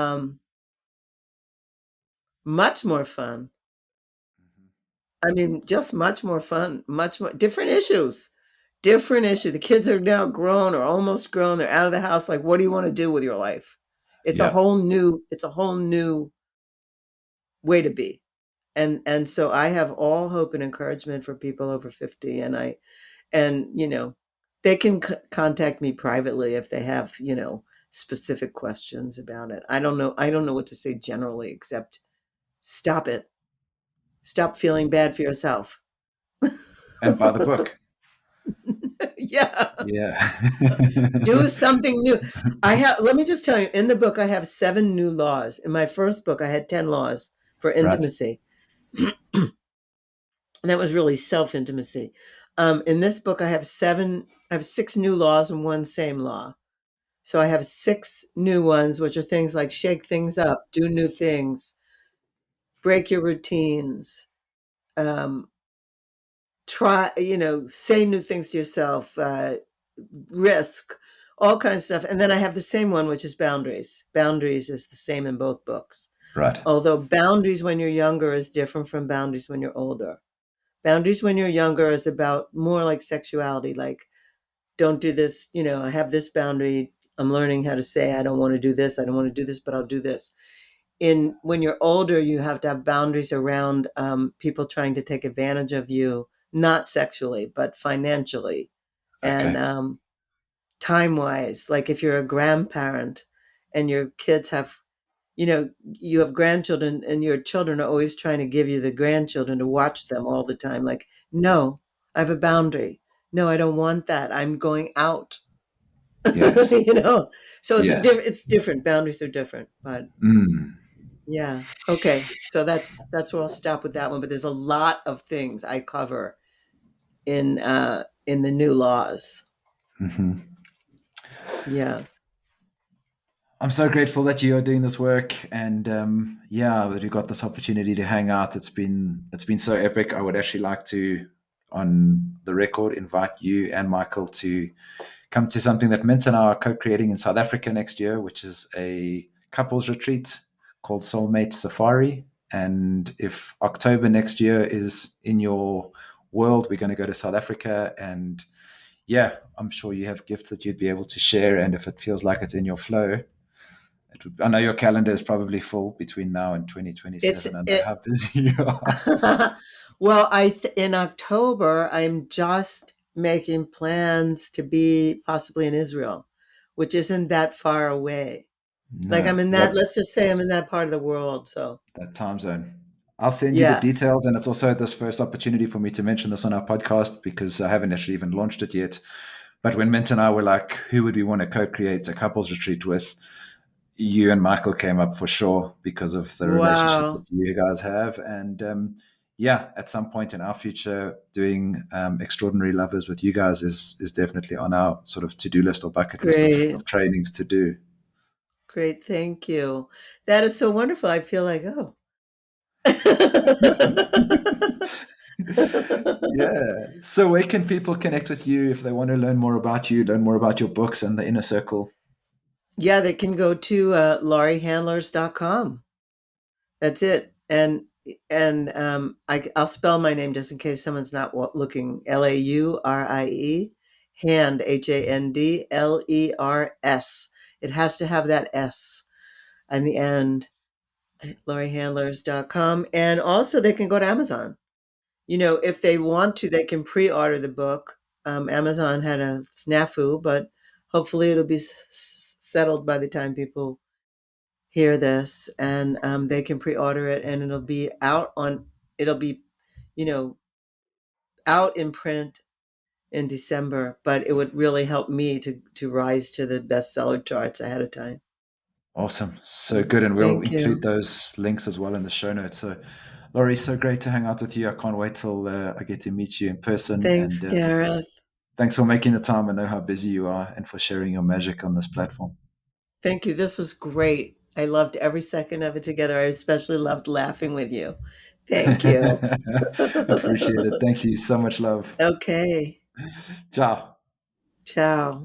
much more fun. Hmm. I mean, just much more fun, much more different issues. Different issue. The kids are now grown or almost grown. They're out of the house. Like, what do you want to do with your life? Yeah. It's a whole new way to be. And so I have all hope and encouragement for people over 50, and they can contact me privately if they have, specific questions about it. I don't know what to say generally except stop it. Stop feeling bad for yourself. And by the book. Yeah. Yeah. Do something new. Let me just tell you, in the book, I have 7 new laws. In my first book, I had 10 laws for Right. intimacy. And that was really self intimacy. In this book, I have 6 new laws and 1 same law. So I have 6 new ones, which are things like shake things up, do new things, break your routines, um, try, say new things to yourself, risk, all kinds of stuff. And then I have the same one, which is boundaries. Boundaries is the same in both books. Right. Although boundaries when you're younger is different from boundaries when you're older. Boundaries when you're younger is about more like sexuality, like don't do this, I have this boundary. I'm learning how to say I don't want to do this, I don't want to do this, but I'll do this. In When you're older, you have to have boundaries around people trying to take advantage of you, not sexually, but financially and Okay. time wise. Like if you're a grandparent and your kids have, you have grandchildren and your children are always trying to give you the grandchildren to watch them all the time. Like, no, I have a boundary. No, I don't want that. I'm going out. Yes. you know. So Yes. it's different. Boundaries are different. But Mm. yeah. Okay. So that's where I'll stop with that one. But there's a lot of things I cover in the new laws. Hmm. Yeah. I'm so grateful that you are doing this work, and yeah, that you got this opportunity to hang out. It's been so epic. I would actually like to, on the record, invite you and Michael to come to something that Mint and I are co-creating in South Africa next year, which is a couples retreat called Soulmate Safari. And if October next year is in your world, we're going to go to South Africa. And yeah, I'm sure you have gifts that you'd be able to share. And if it feels like it's in your flow, I know your calendar is probably full between now and It's 2027. I know it. how busy you are. Well, in October, I'm just making plans to be possibly in Israel, which isn't that far away. Like No, let's just say I'm in that part of the world. So that time zone. I'll send you the yeah. details, and it's also this first opportunity for me to mention this on our podcast because I haven't actually even launched it yet. But when Mint and I were like, who would we want to co-create a couples retreat with? You and Michael came up for sure because of the relationship that Wow. you guys have. And yeah, at some point in our future, doing extraordinary lovers with you guys is definitely on our sort of to-do list or bucket list Great. of trainings to do. Great. Thank you. That is so wonderful. I feel like, oh. Yeah. So where can people connect with you if they want to learn more about you, learn more about your books and the inner circle? Yeah, they can go to lauriehandlers.com. That's it. And I'll spell my name just in case someone's not looking. Laurie, hand, HANDLERS. It has to have that S on the end. LaurieHandlers.com. And also they can go to Amazon. If they want to, they can pre-order the book. Amazon had a snafu, but hopefully it'll be settled by the time people hear this, and they can pre-order it, and it'll be, you know, out in print in December, but it would really help me to rise to the bestseller charts ahead of time. Awesome. So good. And we'll Thank include you. those links as well in the show notes. So, Laurie, so great to hang out with you. I can't wait till I get to meet you in person. Thanks, And Gareth. thanks for making the time. I know how busy you are and for sharing your magic on this platform. Thank you. This was great. I loved every second of it together. I especially loved laughing with you. Thank you. Appreciate it. Thank you. So much love. Okay. Ciao. Ciao.